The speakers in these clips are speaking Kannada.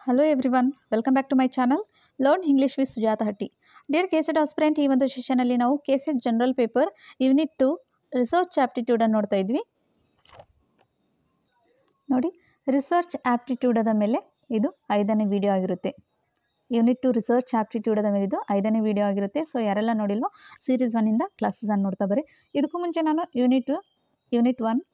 Hello everyone, welcome back to my channel Learn English with Sujata Hatti. Dear KSET aspirant, ಈ ಒಂದು ಸೆಷನಲ್ಲಿ ನಾವು KSET general paper unit 2 research aptitude ಅನ್ನು ನೋಡ್ತಾ ಇದ್ವಿ. ನೋಡಿ, ರಿಸರ್ಚ್ ಆಪ್ಟಿಟ್ಯೂಡ್ ಅದ ಮೇಲೆ ಇದು 5ನೇ ವಿಡಿಯೋ ಆಗಿರುತ್ತೆ. ಯೂನಿಟ್ 2 ರಿಸರ್ಚ್ ಆಪ್ಟಿಟ್ಯೂಡ್ ಅದ ಮೇಲೆ ಇದು 5ನೇ ವಿಡಿಯೋ ಆಗಿರುತ್ತೆ. ಸೊ ಯಾರೆಲ್ಲ ನೋಡಿಲ್ವೋ ಸೀರೀಸ್ 1 ಇಂದ ಕ್ಲಾಸಸ್ ಅನ್ನು ನೋಡ್ತಾ ಬರ್ರಿ. ಇದಕ್ಕೂ ಮುಂಚೆ ನಾನು unit 1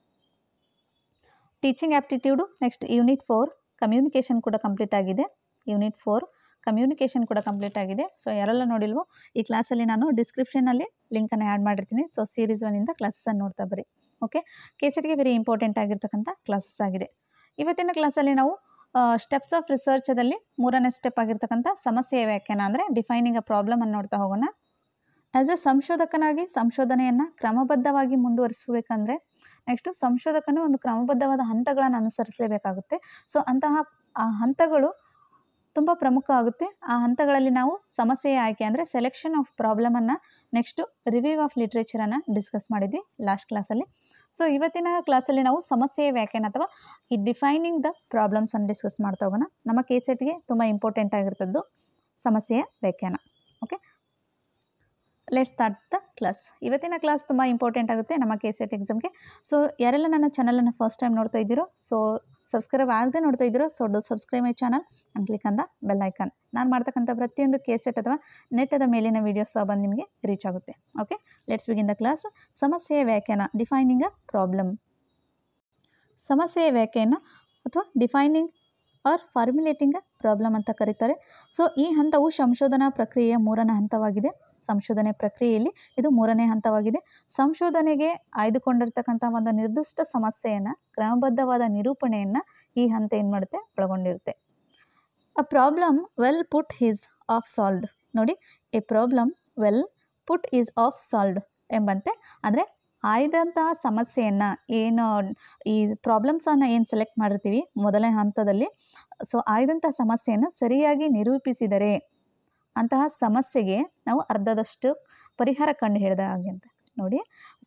teaching aptitude, next unit 4 communication ಕೂಡ ಕಂಪ್ಲೀಟ್ ಆಗಿದೆ. ಯೂನಿಟ್ 4 ಕಮ್ಯುನಿಕೇಷನ್ ಕೂಡ ಕಂಪ್ಲೀಟ್ ಆಗಿದೆ. ಸೊ ಯಾರೆಲ್ಲ ನೋಡಿಲ್ವೋ ಈ ಕ್ಲಾಸಲ್ಲಿ ನಾನು ಡಿಸ್ಕ್ರಿಪ್ಷನಲ್ಲಿ ಲಿಂಕನ್ನು ಆ್ಯಡ್ ಮಾಡಿರ್ತೀನಿ. ಸೊ ಸೀರೀಸ್ 1 ಇಂದ ಕ್ಲಾಸಸ್ಸನ್ನು ನೋಡ್ತಾ ಬರ್ರಿ. ಓಕೆ, KSETಗೆ ವೆರಿ ಇಂಪಾರ್ಟೆಂಟ್ ಆಗಿರ್ತಕ್ಕಂಥ ಕ್ಲಾಸಸ್ ಆಗಿದೆ. ಇವತ್ತಿನ ಕ್ಲಾಸಲ್ಲಿ ನಾವು ಸ್ಟೆಪ್ಸ್ ಆಫ್ ರಿಸರ್ಚದಲ್ಲಿ 3ನೇ ಸ್ಟೆಪ್ ಆಗಿರ್ತಕ್ಕಂಥ ಸಮಸ್ಯೆಯ ವ್ಯಾಖ್ಯಾನ ಅಂದರೆ ಡಿಫೈನಿಂಗ್ ಅ ಪ್ರಾಬ್ಲಮ್ ಅನ್ನು ನೋಡ್ತಾ ಹೋಗೋಣ. ಆ್ಯಸ್ ಎ ಸಂಶೋಧಕನಾಗಿ ಸಂಶೋಧನೆಯನ್ನು ಕ್ರಮಬದ್ಧವಾಗಿ ಮುಂದುವರಿಸಬೇಕಂದ್ರೆ ನೆಕ್ಸ್ಟು ಸಂಶೋಧಕನು ಒಂದು ಕ್ರಮಬದ್ಧವಾದ ಹಂತಗಳನ್ನು ಅನುಸರಿಸಲೇಬೇಕಾಗುತ್ತೆ. ಸೊ ಅಂತಹ ಆ ಹಂತಗಳು ತುಂಬ ಪ್ರಮುಖ ಆಗುತ್ತೆ. ಆ ಹಂತಗಳಲ್ಲಿ ನಾವು ಸಮಸ್ಯೆಯ ಆಯ್ಕೆ ಅಂದರೆ ಸೆಲೆಕ್ಷನ್ ಆಫ್ ಪ್ರಾಬ್ಲಮನ್ನು, ನೆಕ್ಸ್ಟು ರಿವ್ಯೂ ಆಫ್ ಲಿಟ್ರೇಚರನ್ನು ಡಿಸ್ಕಸ್ ಮಾಡಿದ್ವಿ ಲಾಸ್ಟ್ ಕ್ಲಾಸಲ್ಲಿ. ಸೊ ಇವತ್ತಿನ ಕ್ಲಾಸಲ್ಲಿ ನಾವು ಸಮಸ್ಯೆಯ ವ್ಯಾಖ್ಯಾನ ಅಥವಾ ಈ ಡಿಫೈನಿಂಗ್ ದ ಪ್ರಾಬ್ಲಮ್ಸನ್ನು ಡಿಸ್ಕಸ್ ಮಾಡ್ತಾ ಹೋಗೋಣ. ನಮ್ಮ KSETಗೆ ತುಂಬ ಇಂಪಾರ್ಟೆಂಟ್ ಆಗಿರ್ತದ್ದು ಸಮಸ್ಯೆಯ ವ್ಯಾಖ್ಯಾನ. Okay, let's start the class. ಇವತ್ತಿನ ಕ್ಲಾಸ್ ತುಂಬ ಇಂಪಾರ್ಟೆಂಟ್ ಆಗುತ್ತೆ ನಮ್ಮ KSET ಎಕ್ಸಾಮ್ಗೆ. ಸೊ ಯಾರೆಲ್ಲ ನನ್ನ ಚಾನಲನ್ನು ಫಸ್ಟ್ ಟೈಮ್ ನೋಡ್ತಾ ಇದ್ದೀರೋ, ಸೊ ಸಬ್ಸ್ಕ್ರೈಬ್ ಆಗದೆ ನೋಡ್ತಾ ಇದ್ದೀರೋ, so do subscribe my channel and click on the bell icon. ನಾನು ಮಾಡ್ತಕ್ಕಂಥ ಪ್ರತಿಯೊಂದು KSET ಅಥವಾ ನೆಟ್ಟದ ಮೇಲಿನ ವೀಡಿಯೋಸ್ ಸಹ ಬಂದು ನಿಮಗೆ ರೀಚ್ ಆಗುತ್ತೆ. Okay, let's begin the class. ಸಮಸ್ಯೆಯ ವ್ಯಾಖ್ಯಾನ, ಡಿಫೈನಿಂಗ್ ಅ ಪ್ರಾಬ್ಲಮ್. ಸಮಸ್ಯೆಯ ವ್ಯಾಖ್ಯಾನ ಅಥವಾ ಡಿಫೈನಿಂಗ್ ಆರ್ ಫಾರ್ಮ್ಯುಲೇಟಿಂಗ್ ಅ ಪ್ರಾಬ್ಲಮ್ ಅಂತ ಕರೀತಾರೆ. ಸೊ ಈ ಹಂತವು ಸಂಶೋಧನಾ ಪ್ರಕ್ರಿಯೆಯ 3ನೇ ಹಂತವಾಗಿದೆ. ಸಂಶೋಧನೆ ಪ್ರಕ್ರಿಯೆಯಲ್ಲಿ ಇದು 3ನೇ ಹಂತವಾಗಿದೆ. ಸಂಶೋಧನೆಗೆ ಆಯ್ದುಕೊಂಡಿರ್ತಕ್ಕಂಥ ಒಂದು ನಿರ್ದಿಷ್ಟ ಸಮಸ್ಯೆಯನ್ನು ಕ್ರಮಬದ್ಧವಾದ ನಿರೂಪಣೆಯನ್ನು ಈ ಹಂತ ಏನು ಮಾಡುತ್ತೆ, ಒಳಗೊಂಡಿರುತ್ತೆ. A problem well put is half solved. ನೋಡಿ, a problem well put is half solved ಎಂಬಂತೆ, ಅಂದರೆ ಆಯ್ದಂತಹ ಸಮಸ್ಯೆಯನ್ನು ಏನು ಈ ಪ್ರಾಬ್ಲಮ್ಸನ್ನು ಏನು ಸೆಲೆಕ್ಟ್ ಮಾಡಿರ್ತೀವಿ ಮೊದಲನೇ ಹಂತದಲ್ಲಿ, ಸೊ ಆಯ್ದಂಥ ಸಮಸ್ಯೆಯನ್ನು ಸರಿಯಾಗಿ ನಿರೂಪಿಸಿದರೆ ಅಂತಹ ಸಮಸ್ಯೆಗೆ ನಾವು ಅರ್ಧದಷ್ಟು ಪರಿಹಾರ ಕಂಡು ಹಿಡಿದ ಹಾಗೆ ಅಂತ. ನೋಡಿ,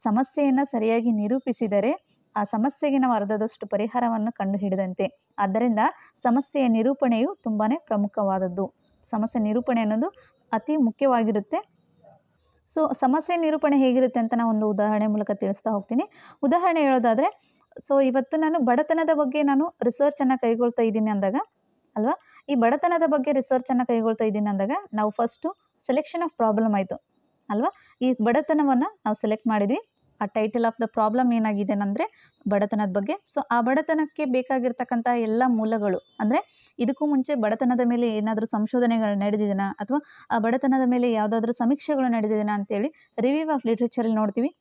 ಸಮಸ್ಯೆಯನ್ನು ಸರಿಯಾಗಿ ನಿರೂಪಿಸಿದರೆ ಆ ಸಮಸ್ಯೆಗೆ ನಾವು ಅರ್ಧದಷ್ಟು ಪರಿಹಾರವನ್ನು ಕಂಡು ಹಿಡಿದಂತೆ. ಆದ್ದರಿಂದ ಸಮಸ್ಯೆಯ ನಿರೂಪಣೆಯು ತುಂಬಾ ಪ್ರಮುಖವಾದದ್ದು. ಸಮಸ್ಯೆ ನಿರೂಪಣೆ ಅನ್ನೋದು ಅತಿ ಮುಖ್ಯವಾಗಿರುತ್ತೆ. ಸೊ ಸಮಸ್ಯೆ ನಿರೂಪಣೆ ಹೇಗಿರುತ್ತೆ ಅಂತ ನಾನು ಒಂದು ಉದಾಹರಣೆ ಮೂಲಕ ತಿಳಿಸ್ತಾ ಹೋಗ್ತೀನಿ. ಉದಾಹರಣೆ ಹೇಳೋದಾದರೆ, ಸೊ ಇವತ್ತು ನಾನು ಬಡತನದ ಬಗ್ಗೆ ನಾನು ರಿಸರ್ಚನ್ನು ಕೈಗೊಳ್ತಾ ಇದ್ದೀನಿ ಅಂದಾಗ ಅಲ್ವಾ, ಈ ಬಡತನದ ಬಗ್ಗೆ ರಿಸರ್ಚನ್ನು ಕೈಗೊಳ್ತಾ ಇದ್ದೀನಿ ಅಂದಾಗ ನಾವು ಫಸ್ಟು ಸೆಲೆಕ್ಷನ್ ಆಫ್ ಪ್ರಾಬ್ಲಮ್ ಆಯಿತು ಅಲ್ವಾ. ಈ ಬಡತನವನ್ನು ನಾವು ಸೆಲೆಕ್ಟ್ ಮಾಡಿದ್ವಿ. ಆ ಟೈಟಲ್ ಆಫ್ ದ ಪ್ರಾಬ್ಲಮ್ ಏನಾಗಿದೆ ಅಂದರೆ ಬಡತನದ ಬಗ್ಗೆ. ಸೊ ಆ ಬಡತನಕ್ಕೆ ಬೇಕಾಗಿರ್ತಕ್ಕಂಥ ಎಲ್ಲ ಮೂಲಗಳು, ಅಂದರೆ ಇದಕ್ಕೂ ಮುಂಚೆ ಬಡತನದ ಮೇಲೆ ಏನಾದರೂ ಸಂಶೋಧನೆಗಳು ನಡೆದಿದೆನಾ ಅಥವಾ ಆ ಬಡತನದ ಮೇಲೆ ಯಾವುದಾದ್ರೂ ಸಮೀಕ್ಷೆಗಳು ನಡೆದಿದೆನಾ ಅಂತೇಳಿ ರಿವ್ಯೂ ಆಫ್ ಲಿಟ್ರೇಚರಲ್ಲಿ ನೋಡ್ತೀವಿ.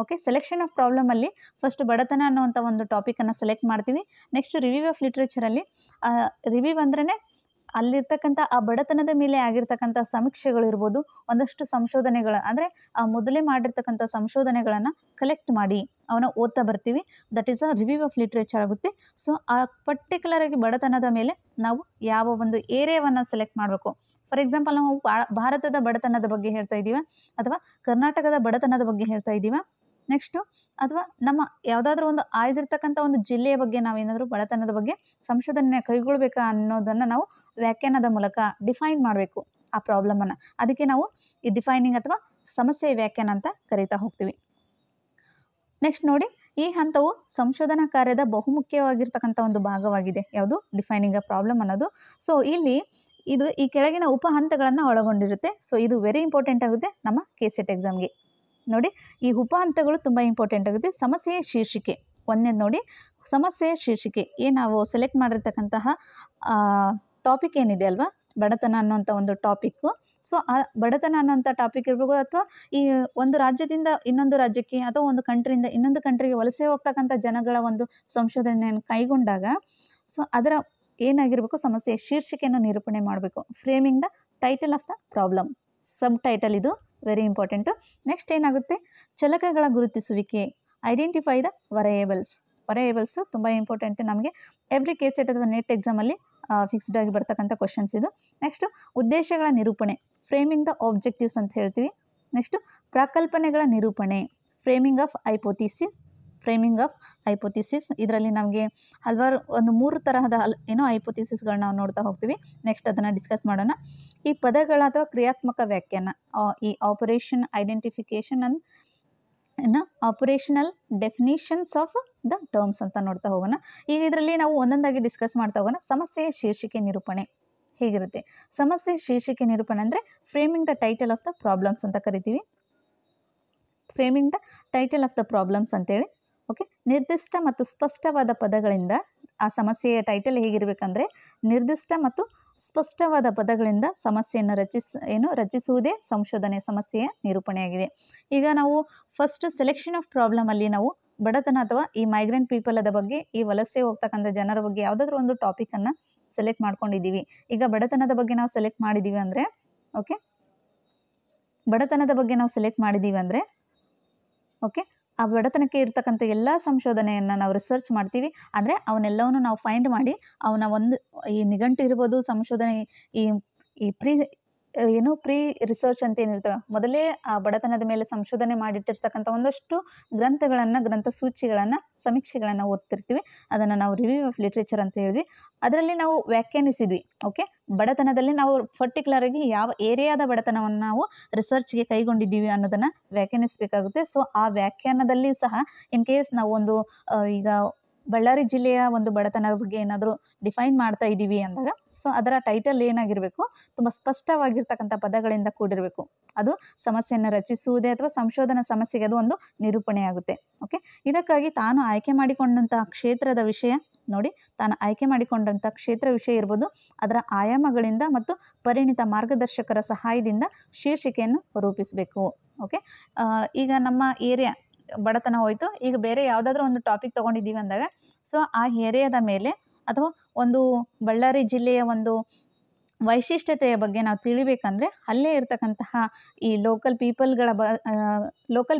ಓಕೆ, ಸೆಲೆಕ್ಷನ್ ಆಫ್ ಪ್ರಾಬ್ಲಮಲ್ಲಿ ಫಸ್ಟ್ ಬಡತನ ಅನ್ನುವಂಥ ಒಂದು ಟಾಪಿಕನ್ನು ಸೆಲೆಕ್ಟ್ ಮಾಡ್ತೀವಿ. ನೆಕ್ಸ್ಟ್ ರಿವ್ಯೂ ಆಫ್ ಲಿಟ್ರೇಚರಲ್ಲಿ ರಿವ್ಯೂ ಅಂದ್ರೇ ಅಲ್ಲಿರ್ತಕ್ಕಂಥ ಆ ಬಡತನದ ಮೇಲೆ ಆಗಿರ್ತಕ್ಕಂಥ ಸಮೀಕ್ಷೆಗಳಿರ್ಬೋದು, ಒಂದಷ್ಟು ಸಂಶೋಧನೆಗಳು ಅಂದರೆ ಆ ಮೊದಲೇ ಮಾಡಿರ್ತಕ್ಕಂಥ ಸಂಶೋಧನೆಗಳನ್ನು ಕಲೆಕ್ಟ್ ಮಾಡಿ ಅವನ್ನ ಓದ್ತಾ ಬರ್ತೀವಿ. That is a review of literature ಆಗುತ್ತೆ. ಸೊ ಆ ಪರ್ಟಿಕ್ಯುಲರಾಗಿ ಬಡತನದ ಮೇಲೆ ನಾವು ಯಾವ ಒಂದು ಏರಿಯಾವನ್ನು ಸೆಲೆಕ್ಟ್ ಮಾಡಬೇಕು. ಫಾರ್ ಎಕ್ಸಾಂಪಲ್, ನಾವು ಭಾರತದ ಬಡತನದ ಬಗ್ಗೆ ಹೇಳ್ತಾ ಇದ್ದೀವ ಅಥವಾ ಕರ್ನಾಟಕದ ಬಡತನದ ಬಗ್ಗೆ ಹೇಳ್ತಾ ಇದ್ದೀವ, ನೆಕ್ಸ್ಟು ಅಥವಾ ನಮ್ಮ ಯಾವುದಾದ್ರೂ ಒಂದು ಆಯ್ದಿರ್ತಕ್ಕಂಥ ಒಂದು ಜಿಲ್ಲೆಯ ಬಗ್ಗೆ ನಾವೇನಾದರೂ ಬಡತನದ ಬಗ್ಗೆ ಸಂಶೋಧನೆ ಕೈಗೊಳ್ಬೇಕಾ ಅನ್ನೋದನ್ನು ನಾವು ವ್ಯಾಖ್ಯಾನದ ಮೂಲಕ ಡಿಫೈನ್ ಮಾಡಬೇಕು ಆ ಪ್ರಾಬ್ಲಮನ್ನು. ಅದಕ್ಕೆ ನಾವು ಈ ಡಿಫೈನಿಂಗ್ ಅಥವಾ ಸಮಸ್ಯೆಯ ವ್ಯಾಖ್ಯಾನ ಅಂತ ಕರೀತಾ ಹೋಗ್ತೀವಿ. ನೆಕ್ಸ್ಟ್ ನೋಡಿ, ಈ ಹಂತವು ಸಂಶೋಧನಾ ಕಾರ್ಯದ ಬಹುಮುಖ್ಯವಾಗಿರ್ತಕ್ಕಂಥ ಒಂದು ಭಾಗವಾಗಿದೆ. ಯಾವುದು? ಡಿಫೈನಿಂಗ್ ಅ ಪ್ರಾಬ್ಲಮ್ ಅನ್ನೋದು. ಸೊ ಇಲ್ಲಿ ಇದು ಈ ಕೆಳಗಿನ ಉಪ ಹಂತಗಳನ್ನು ಒಳಗೊಂಡಿರುತ್ತೆ. ಸೊ ಇದು ವೆರಿ ಇಂಪಾರ್ಟೆಂಟ್ ಆಗುತ್ತೆ ನಮ್ಮ KSET ಎಕ್ಸಾಮ್ಗೆ. ನೋಡಿ, ಈ ಉಪ ಹಂತಗಳು ತುಂಬ ಇಂಪಾರ್ಟೆಂಟ್ ಆಗುತ್ತೆ. ಸಮಸ್ಯೆಯ ಶೀರ್ಷಿಕೆ ಒಂದನೇದು ನೋಡಿ, ಸಮಸ್ಯೆಯ ಶೀರ್ಷಿಕೆ ಏನು ನಾವು ಸೆಲೆಕ್ಟ್ ಮಾಡಿರ್ತಕ್ಕಂತಹ ಟಾಪಿಕ್ ಏನಿದೆ ಅಲ್ವಾ, ಬಡತನ ಅನ್ನೋಂಥ ಒಂದು ಟಾಪಿಕ್ಕು. ಸೊ ಆ ಬಡತನ ಅನ್ನೋಂಥ ಟಾಪಿಕ್ ಇರ್ಬೋದು, ಅಥವಾ ಈ ಒಂದು ರಾಜ್ಯದಿಂದ ಇನ್ನೊಂದು ರಾಜ್ಯಕ್ಕೆ ಅಥವಾ ಒಂದು ಕಂಟ್ರಿಯಿಂದ ಇನ್ನೊಂದು ಕಂಟ್ರಿಗೆ ವಲಸೆ ಹೋಗ್ತಕ್ಕಂಥ ಜನಗಳ ಒಂದು ಸಂಶೋಧನೆಯನ್ನು ಕೈಗೊಂಡಾಗ ಸೊ ಅದರ ಏನಾಗಿರಬೇಕು, ಸಮಸ್ಯೆಯ ಶೀರ್ಷಿಕೆಯನ್ನು ನಿರೂಪಣೆ ಮಾಡಬೇಕು. Framing the title of the problem, sub title ಇದು ವೆರಿ ಇಂಪಾರ್ಟೆಂಟು. ನೆಕ್ಸ್ಟ್ ಏನಾಗುತ್ತೆ, ಚಲಕಗಳ ಗುರುತಿಸುವಿಕೆ, ಐಡೆಂಟಿಫೈ ದ ವರಯೇಬಲ್ಸ್. ವರಯೇಬಲ್ಸು ತುಂಬ ಇಂಪಾರ್ಟೆಂಟ್ ನಮಗೆ ಎವ್ರಿ KSET ಅಥವಾ ನೆಟ್ ಎಕ್ಸಾಮಲ್ಲಿ ಫಿಕ್ಸ್ಡ್ ಆಗಿ ಬರ್ತಕ್ಕಂಥ ಕ್ವಶನ್ಸ್ ಇದು. ನೆಕ್ಸ್ಟು ಉದ್ದೇಶಗಳ ನಿರೂಪಣೆ, ಫ್ರೇಮಿಂಗ್ ದ ಆಬ್ಜೆಕ್ಟಿವ್ಸ್ ಅಂತ ಹೇಳ್ತೀವಿ. ನೆಕ್ಸ್ಟು ಪ್ರಕಲ್ಪನೆಗಳ ನಿರೂಪಣೆ, framing of hypothesis, framing of hypothesis. ಇದರಲ್ಲಿ ನಮಗೆ ಹಲವಾರು ಒಂದು 3 ತರಹದ ಹೈಪೋಥಿಸಿಸ್ಗಳನ್ನ ನಾವು ನೋಡ್ತಾ ಹೋಗ್ತೀವಿ. ನೆಕ್ಸ್ಟ್ ಅದನ್ನು ಡಿಸ್ಕಸ್ ಮಾಡೋಣ. ಈ ಪದಗಳ ಅಥವಾ ಕ್ರಿಯಾತ್ಮಕ ವ್ಯಾಖ್ಯಾನ, ಈ operation identification operational definitions of the terms ಅಂತ ನೋಡ್ತಾ ಹೋಗೋಣ. ಈಗ ಇದರಲ್ಲಿ ನಾವು ಒಂದೊಂದಾಗಿ ಡಿಸ್ಕಸ್ ಮಾಡ್ತಾ ಹೋಗೋಣ. ಸಮಸ್ಯೆಯ ಶೀರ್ಷಿಕೆ ನಿರೂಪಣೆ ಹೇಗಿರುತ್ತೆ? ಸಮಸ್ಯೆ ಶೀರ್ಷಿಕೆ ನಿರೂಪಣೆ ಅಂದರೆ framing the title of the problems ಅಂತ ಕರಿತೀವಿ. Framing the title of the problems ಅಂತೇಳಿ. ಓಕೆ, ನಿರ್ದಿಷ್ಟ ಮತ್ತು ಸ್ಪಷ್ಟವಾದ ಪದಗಳಿಂದ ಆ ಸಮಸ್ಯೆಯ ಟೈಟಲ್ ಹೇಗಿರಬೇಕಂದ್ರೆ ನಿರ್ದಿಷ್ಟ ಮತ್ತು ಸ್ಪಷ್ಟವಾದ ಪದಗಳಿಂದ ಸಮಸ್ಯೆಯನ್ನು ರಚಿಸುವುದೇ ಸಂಶೋಧನೆ ಸಮಸ್ಯೆಯ ನಿರೂಪಣೆಯಾಗಿದೆ. ಈಗ ನಾವು ಫಸ್ಟ್ ಸೆಲೆಕ್ಷನ್ ಆಫ್ ಪ್ರಾಬ್ಲಮಲ್ಲಿ ನಾವು ಬಡತನ ಅಥವಾ ಈ ಮೈಗ್ರೆಂಟ್ ಪೀಪಲ್ ಅದ ಬಗ್ಗೆ, ಈ ವಲಸೆ ಹೋಗ್ತಕ್ಕಂಥ ಜನರ ಬಗ್ಗೆ ಯಾವುದಾದ್ರೂ ಒಂದು ಟಾಪಿಕನ್ನು ಸೆಲೆಕ್ಟ್ ಮಾಡ್ಕೊಂಡಿದ್ದೀವಿ. ಈಗ ಬಡತನದ ಬಗ್ಗೆ ನಾವು ಸೆಲೆಕ್ಟ್ ಮಾಡಿದ್ದೀವಿ ಅಂದರೆ ಓಕೆ, ಬಡತನದ ಬಗ್ಗೆ ನಾವು ಸೆಲೆಕ್ಟ್ ಮಾಡಿದ್ದೀವಿ ಅಂದರೆ ಓಕೆ, ಆ ಬಡತನಕ್ಕೆ ಇರ್ತಕ್ಕಂಥ ಎಲ್ಲ ಸಂಶೋಧನೆಯನ್ನು ನಾವು ರಿಸರ್ಚ್ ಮಾಡ್ತೀವಿ. ಅಂದರೆ ಅವನ್ನೆಲ್ಲವನ್ನು ನಾವು ಫೈಂಡ್ ಮಾಡಿ ಅವನ ಒಂದು ಈ ನಿಘಂಟು ಇರ್ಬೋದು, ಸಂಶೋಧನೆ ಈ ಪ್ರೀ ರಿಸರ್ಚ್ ಅಂತ ಏನಿರ್ತವೆ, ಮೊದಲೇ ಆ ಬಡತನದ ಮೇಲೆ ಸಂಶೋಧನೆ ಮಾಡಿಟ್ಟಿರ್ತಕ್ಕಂಥ ಒಂದಷ್ಟು ಗ್ರಂಥ ಸೂಚಿಗಳನ್ನು ಸಮೀಕ್ಷೆಗಳನ್ನು ಓದ್ತಿರ್ತೀವಿ. ಅದನ್ನು ನಾವು ರಿವ್ಯೂ ಆಫ್ ಲಿಟ್ರೇಚರ್ ಅಂತ ಹೇಳಿದ್ವಿ. ಅದರಲ್ಲಿ ನಾವು ವ್ಯಾಖ್ಯಾನಿಸಿದ್ವಿ. ಓಕೆ, ಬಡತನದಲ್ಲಿ ನಾವು ಪರ್ಟಿಕ್ಯುಲರ್ ಆಗಿ ಯಾವ ಏರಿಯಾದ ಬಡತನವನ್ನು ನಾವು ರಿಸರ್ಚ್ಗೆ ಕೈಗೊಂಡಿದ್ದೀವಿ ಅನ್ನೋದನ್ನು ವ್ಯಾಖ್ಯಾನಿಸಬೇಕಾಗುತ್ತೆ. ಸೊ ಆ ವ್ಯಾಖ್ಯಾನದಲ್ಲಿ ಸಹ ಇನ್ ಕೇಸ್ ನಾವು ಒಂದು ಈಗ ಬಳ್ಳಾರಿ ಜಿಲ್ಲೆಯ ಒಂದು ಬಡತನದ ಬಗ್ಗೆ ಏನಾದರೂ ಡಿಫೈನ್ ಮಾಡ್ತಾ ಇದ್ದೀವಿ ಅಂದಾಗ ಸೊ ಅದರ ಟೈಟಲ್ ಏನಾಗಿರಬೇಕು, ತುಂಬ ಸ್ಪಷ್ಟವಾಗಿರ್ತಕ್ಕಂಥ ಪದಗಳಿಂದ ಕೂಡಿರಬೇಕು. ಅದು ಸಮಸ್ಯೆಯನ್ನು ರಚಿಸುವುದೇ ಅಥವಾ ಸಂಶೋಧನಾ ಸಮಸ್ಯೆಗೆ ಅದು ಒಂದು ನಿರೂಪಣೆಯಾಗುತ್ತೆ. ಓಕೆ, ಇದಕ್ಕಾಗಿ ತಾನು ಆಯ್ಕೆ ಮಾಡಿಕೊಂಡಂತಹ ಕ್ಷೇತ್ರದ ವಿಷಯ ನೋಡಿ, ತಾನು ಆಯ್ಕೆ ಮಾಡಿಕೊಂಡಂಥ ಕ್ಷೇತ್ರ ವಿಷಯ ಇರ್ಬೋದು, ಅದರ ಆಯಾಮಗಳಿಂದ ಮತ್ತು ಪರಿಣಿತ ಮಾರ್ಗದರ್ಶಕರ ಸಹಾಯದಿಂದ ಶೀರ್ಷಿಕೆಯನ್ನು ರೂಪಿಸಬೇಕು. ಓಕೆ, ಈಗ ನಮ್ಮ ಏರಿಯಾ ಬಡತನ ಹೋಯಿತು, ಈಗ ಬೇರೆ ಯಾವುದಾದ್ರೂ ಒಂದು ಟಾಪಿಕ್ ತೊಗೊಂಡಿದ್ದೀವಿ ಅಂದಾಗ ಸೊ ಆ ಏರಿಯಾದ ಮೇಲೆ ಅಥವಾ ಒಂದು ಬಳ್ಳಾರಿ ಜಿಲ್ಲೆಯ ಒಂದು ವೈಶಿಷ್ಟ್ಯತೆಯ ಬಗ್ಗೆ ನಾವು ತಿಳಿಬೇಕಂದ್ರೆ ಅಲ್ಲೇ ಇರ್ತಕ್ಕಂತಹ ಈ ಲೋಕಲ್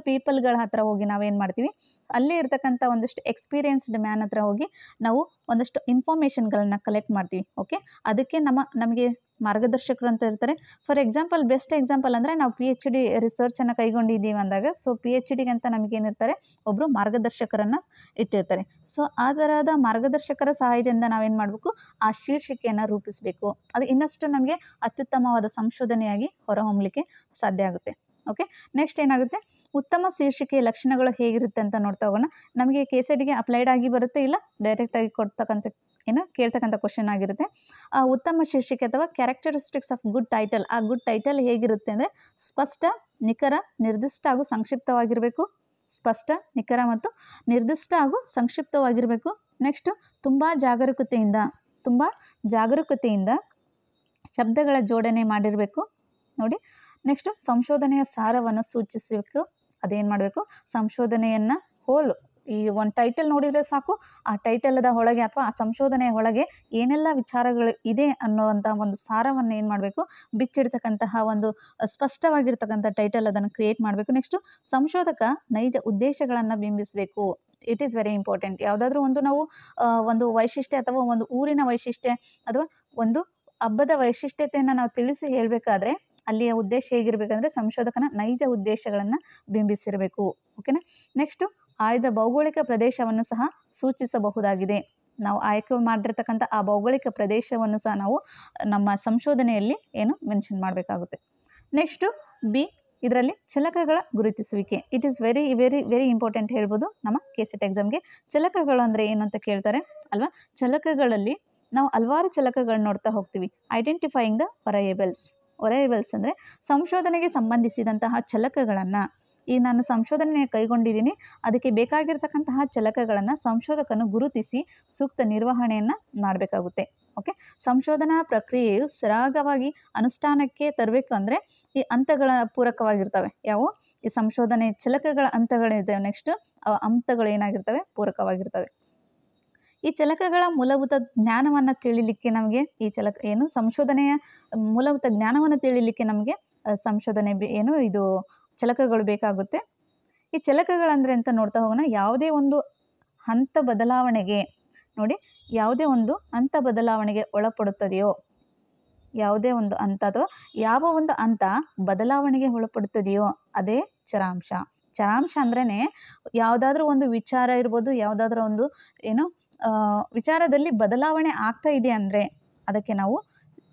ಪೀಪಲ್ಗಳ ಹತ್ರ ಹೋಗಿ ನಾವೇನು ಮಾಡ್ತೀವಿ, ಅಲ್ಲೇ ಇರ್ತಕ್ಕಂಥ ಒಂದಷ್ಟು ಎಕ್ಸ್ಪೀರಿಯನ್ಸ್ಡ್ ಮ್ಯಾನ್ ಹತ್ರ ಹೋಗಿ ನಾವು ಒಂದಷ್ಟು ಇನ್ಫಾರ್ಮೇಷನ್ಗಳನ್ನು ಕಲೆಕ್ಟ್ ಮಾಡ್ತೀವಿ. ಓಕೆ, ಅದಕ್ಕೆ ನಮಗೆ ಮಾರ್ಗದರ್ಶಕರು ಅಂತ ಇರ್ತಾರೆ. ಫಾರ್ ಎಕ್ಸಾಂಪಲ್, ಬೆಸ್ಟ್ ಎಕ್ಸಾಂಪಲ್ ಅಂದರೆ ನಾವು PhD ರಿಸರ್ಚನ್ನು ಕೈಗೊಂಡಿದ್ದೀವಿ ಅಂದಾಗ ಸೊ PhDಗೆ ಅಂತ ನಮಗೇನಿರ್ತಾರೆ, ಒಬ್ಬರು ಮಾರ್ಗದರ್ಶಕರನ್ನು ಇಟ್ಟಿರ್ತಾರೆ. ಸೊ ಆ ಥರದ ಮಾರ್ಗದರ್ಶಕರ ಸಹಾಯದಿಂದ ನಾವೇನು ಮಾಡಬೇಕು, ಆ ಶೀರ್ಷಿಕೆಯನ್ನು ರೂಪಿಸಬೇಕು. ಅದು ಇನ್ನಷ್ಟು ನಮಗೆ ಅತ್ಯುತ್ತಮವಾದ ಸಂಶೋಧನೆಯಾಗಿ ಹೊರಹೊಮ್ಮಲಿಕ್ಕೆ ಸಾಧ್ಯ ಆಗುತ್ತೆ. ಓಕೆ, ನೆಕ್ಸ್ಟ್ ಏನಾಗುತ್ತೆ, ಉತ್ತಮ ಶೀರ್ಷಿಕೆಯ ಲಕ್ಷಣಗಳು ಹೇಗಿರುತ್ತೆ ಅಂತ ನೋಡ್ತಾ ಹೋಗೋಣ. ನಮಗೆ KCETಗೆ ಅಪ್ಲೈಡ್ ಆಗಿ ಬರುತ್ತೆ, ಇಲ್ಲ ಡೈರೆಕ್ಟಾಗಿ ಕೇಳ್ತಕ್ಕಂಥ ಕ್ವಶನ್ ಆಗಿರುತ್ತೆ. ಆ ಉತ್ತಮ ಶೀರ್ಷಿಕೆ ಅಥವಾ ಕ್ಯಾರೆಕ್ಟರಿಸ್ಟಿಕ್ಸ್ ಆಫ್ ಗುಡ್ ಟೈಟಲ್, ಆ ಗುಡ್ ಟೈಟಲ್ ಹೇಗಿರುತ್ತೆ ಅಂದರೆ ಸ್ಪಷ್ಟ, ನಿಖರ, ನಿರ್ದಿಷ್ಟ ಹಾಗೂ ಸಂಕ್ಷಿಪ್ತವಾಗಿರಬೇಕು. ಸ್ಪಷ್ಟ, ನಿಖರ ಮತ್ತು ನಿರ್ದಿಷ್ಟ ಹಾಗೂ ಸಂಕ್ಷಿಪ್ತವಾಗಿರಬೇಕು. ನೆಕ್ಸ್ಟು ತುಂಬ ಜಾಗರೂಕತೆಯಿಂದ ಶಬ್ದಗಳ ಜೋಡಣೆ ಮಾಡಿರಬೇಕು ನೋಡಿ. ನೆಕ್ಸ್ಟು ಸಂಶೋಧನೆಯ ಸಾರವನ್ನು ಸೂಚಿಸಬೇಕು. ಅದೇನು ಮಾಡಬೇಕು, ಸಂಶೋಧನೆಯನ್ನು ಈ ಒಂದು ಟೈಟಲ್ ನೋಡಿದರೆ ಸಾಕು, ಆ ಟೈಟಲ್ದ ಒಳಗೆ ಅಥವಾ ಆ ಸಂಶೋಧನೆಯ ಒಳಗೆ ಏನೆಲ್ಲ ವಿಚಾರಗಳು ಇದೆ ಅನ್ನುವಂಥ ಒಂದು ಸಾರವನ್ನು ಏನು ಮಾಡಬೇಕು, ಬಿಚ್ಚಿಡ್ತಕ್ಕಂತಹ ಒಂದು ಸ್ಪಷ್ಟವಾಗಿರ್ತಕ್ಕಂಥ ಟೈಟಲ್ ಅದನ್ನು ಕ್ರಿಯೇಟ್ ಮಾಡಬೇಕು. ನೆಕ್ಸ್ಟು ಸಂಶೋಧಕ ನೈಜ ಉದ್ದೇಶಗಳನ್ನು ಬಿಂಬಿಸಬೇಕು. It is very important. ಯಾವುದಾದ್ರೂ ಒಂದು ನಾವು ಒಂದು ವೈಶಿಷ್ಟ್ಯ ಅಥವಾ ಒಂದು ಊರಿನ ವೈಶಿಷ್ಟ್ಯ ಅಥವಾ ಒಂದು ಹಬ್ಬದ ವೈಶಿಷ್ಟ್ಯತೆಯನ್ನು ನಾವು ತಿಳಿಸಿ ಹೇಳಬೇಕಾದ್ರೆ ಅಲ್ಲಿಯ ಉದ್ದೇಶ ಹೇಗಿರಬೇಕಂದ್ರೆ ಸಂಶೋಧಕನ ನೈಜ ಉದ್ದೇಶಗಳನ್ನು ಬಿಂಬಿಸಿರಬೇಕು. ಓಕೆನಾ. ನೆಕ್ಸ್ಟು ಆಯ್ದ ಭೌಗೋಳಿಕ ಪ್ರದೇಶವನ್ನು ಸಹ ಸೂಚಿಸಬಹುದಾಗಿದೆ. ನಾವು ಆಯ್ಕೆ ಮಾಡಿರ್ತಕ್ಕಂಥ ಆ ಭೌಗೋಳಿಕ ಪ್ರದೇಶವನ್ನು ಸಹ ನಾವು ನಮ್ಮ ಸಂಶೋಧನೆಯಲ್ಲಿ ಮೆನ್ಷನ್ ಮಾಡಬೇಕಾಗುತ್ತೆ. ನೆಕ್ಸ್ಟು ಬಿ, ಇದರಲ್ಲಿ ಚಲಕಗಳ ಗುರುತಿಸುವಿಕೆ. It is very very very important ಹೇಳ್ಬೋದು ನಮ್ಮ KCET ಎಕ್ಸಾಮ್ಗೆ. ಚಲಕಗಳು ಅಂದರೆ ಏನು ಅಂತ ಕೇಳ್ತಾರೆ ಅಲ್ವಾ. ಚಲಕಗಳಲ್ಲಿ ನಾವು ಹಲವಾರು ಚಲಕಗಳನ್ನ ನೋಡ್ತಾ ಹೋಗ್ತೀವಿ. ಐಡೆಂಟಿಫೈಯಿಂಗ್ ದ ವೇರಿಯೇಬಲ್ಸ್ ಅಂದರೆ ಸಂಶೋಧನೆಗೆ ಸಂಬಂಧಿಸಿದಂತಹ ಚಲಕಗಳನ್ನು, ಈಗ ನಾನು ಸಂಶೋಧನೆ ಕೈಗೊಂಡಿದ್ದೀನಿ, ಅದಕ್ಕೆ ಬೇಕಾಗಿರ್ತಕ್ಕಂತಹ ಚಲಕಗಳನ್ನು ಸಂಶೋಧಕನು ಗುರುತಿಸಿ ಸೂಕ್ತ ನಿರ್ವಹಣೆಯನ್ನು ಮಾಡಬೇಕಾಗುತ್ತೆ. ಓಕೆ, ಸಂಶೋಧನಾ ಪ್ರಕ್ರಿಯೆಯು ಸರಾಗವಾಗಿ ಅನುಷ್ಠಾನಕ್ಕೆ ತರಬೇಕಂದ್ರೆ ಈ ಹಂತಗಳ ಪೂರಕವಾಗಿರ್ತವೆ. ಯಾವುವು? ಈ ಸಂಶೋಧನೆ ಚಲಕಗಳ ಹಂತಗಳಿರ್ತವೆ. ನೆಕ್ಸ್ಟ್ ಹಂತಗಳು ಏನಾಗಿರ್ತವೆ? ಪೂರಕವಾಗಿರ್ತವೆ. ಈ ಚಲಕಗಳ ಮೂಲಭೂತ ಜ್ಞಾನವನ್ನು ತಿಳಿಲಿಕ್ಕೆ ನಮಗೆ ಸಂಶೋಧನೆಯ ಮೂಲಭೂತ ಜ್ಞಾನವನ್ನು ತಿಳಿಲಿಕ್ಕೆ ನಮಗೆ ಸಂಶೋಧನೆ ಇದು ಚಲಕಗಳು ಬೇಕಾಗುತ್ತೆ. ಈ ಚಲಕಗಳಂದರೆ ಅಂತ ನೋಡ್ತಾ ಹೋಗೋಣ. ಯಾವುದೇ ಒಂದು ಹಂತ ಬದಲಾವಣೆಗೆ ನೋಡಿ, ಯಾವುದೇ ಒಂದು ಹಂತ ಬದಲಾವಣೆಗೆ ಒಳಪಡುತ್ತದೆಯೋ, ಯಾವುದೇ ಒಂದು ಹಂತ ಅಥವಾ ಯಾವ ಒಂದು ಹಂತ ಬದಲಾವಣೆಗೆ ಒಳಪಡುತ್ತದೆಯೋ ಅದೇ ಚರಾಂಶ. ಚರಾಂಶ ಅಂದ್ರೇ ಯಾವುದಾದ್ರೂ ಒಂದು ವಿಚಾರ ಇರ್ಬೋದು, ಯಾವುದಾದ್ರೂ ಒಂದು ಏನು ವಿಚಾರದಲ್ಲಿ ಬದಲಾವಣೆ ಆಗ್ತಾ ಇದೆ ಅಂದರೆ ಅದಕ್ಕೆ ನಾವು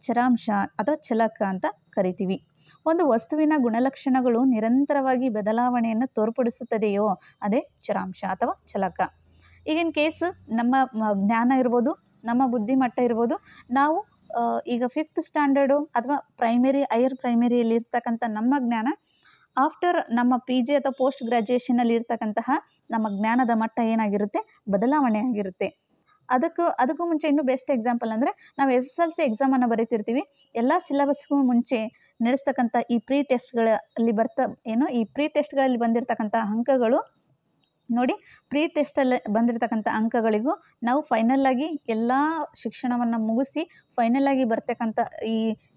ಚರಾಂಶ ಅಥವಾ ಚಲಕ ಅಂತ ಕರಿತೀವಿ. ಒಂದು ವಸ್ತುವಿನ ಗುಣಲಕ್ಷಣಗಳು ನಿರಂತರವಾಗಿ ಬದಲಾವಣೆಯನ್ನು ತೋರ್ಪಡಿಸುತ್ತದೆಯೋ ಅದೇ ಚರಾಂಶ ಅಥವಾ ಚಲಕ. ಈಗಿನ ಕೇಸ್ ನಮ್ಮ ಜ್ಞಾನ ಇರ್ಬೋದು, ನಮ್ಮ ಬುದ್ಧಿಮಟ್ಟ ಇರ್ಬೋದು, ನಾವು ಈಗ 5th ಸ್ಟ್ಯಾಂಡರ್ಡು ಅಥವಾ ಹೈಯರ್ ಪ್ರೈಮರಿಯಲ್ಲಿ ಇರ್ತಕ್ಕಂಥ ನಮ್ಮ ಜ್ಞಾನ ಆಫ್ಟರ್ ನಮ್ಮ PG ಅಥವಾ ಪೋಸ್ಟ್ ಗ್ರ್ಯಾಜುಯೇಷನಲ್ಲಿ ಇರ್ತಕ್ಕಂತಹ ನಮ್ಮ ಜ್ಞಾನದ ಮಟ್ಟ ಏನಾಗಿರುತ್ತೆ, ಬದಲಾವಣೆ ಆಗಿರುತ್ತೆ. ಅದಕ್ಕೂ ಮುಂಚೆ ಇನ್ನೂ ಬೆಸ್ಟ್ ಎಕ್ಸಾಂಪಲ್ ಅಂದರೆ ನಾವು SSLC ಎಕ್ಸಾಮನ್ನು ಬರೀತಿರ್ತೀವಿ. ಎಲ್ಲ ಸಿಲೆಬಸ್ಗೂ ಮುಂಚೆ ನಡೆಸ್ತಕ್ಕಂಥ ಈ ಪ್ರೀ ಟೆಸ್ಟ್ಗಳಲ್ಲಿ ಬಂದಿರತಕ್ಕಂಥ ಅಂಕಗಳು ನೋಡಿ, ಪ್ರೀ ಟೆಸ್ಟಲ್ಲಿ ಬಂದಿರತಕ್ಕಂಥ ಅಂಕಗಳಿಗೂ ನಾವು ಫೈನಲ್ಲಾಗಿ ಎಲ್ಲ ಶಿಕ್ಷಣವನ್ನು ಮುಗಿಸಿ ಫೈನಲ್ಲಾಗಿ ಬರ್ತಕ್ಕಂಥ ಈ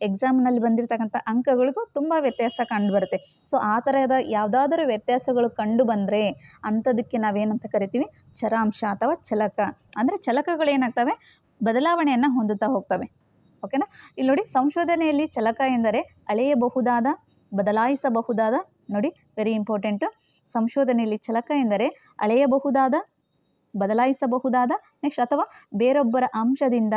ಎಕ್ಸಾಮ್ನಲ್ಲಿ ಬಂದಿರತಕ್ಕಂಥ ಅಂಕಗಳಿಗೂ ತುಂಬ ವ್ಯತ್ಯಾಸ ಕಂಡುಬರುತ್ತೆ. ಸೊ ಆ ಥರದ ಯಾವುದಾದ್ರೂ ವ್ಯತ್ಯಾಸಗಳು ಕಂಡು ಬಂದರೆ ಅಂಥದಕ್ಕೆ ನಾವೇನಂತ ಕರಿತೀವಿ, ಚರಾಂಶ ಅಥವಾ ಚಲಕ. ಅಂದರೆ ಚಲಕಗಳೇನಾಗ್ತವೆ, ಬದಲಾವಣೆಯನ್ನು ಹೊಂದುತ್ತಾ ಹೋಗ್ತವೆ. ಓಕೆನಾ. ಇಲ್ಲಿ ನೋಡಿ, ಸಂಶೋಧನೆಯಲ್ಲಿ ಚಲಕ ಎಂದರೆ ಅಳೆಯಬಹುದಾದ, ಬದಲಾಯಿಸಬಹುದಾದ. ನೋಡಿ, ವೆರಿ ಇಂಪಾರ್ಟೆಂಟು. ಸಂಶೋಧನೆಯಲ್ಲಿ ಚಲಕ ಎಂದರೆ ಅಳೆಯಬಹುದಾದ, ಬದಲಾಯಿಸಬಹುದಾದ, ನೆಕ್ಸ್ಟ್ ಅಥವಾ ಬೇರೊಬ್ಬರ ಅಂಶದಿಂದ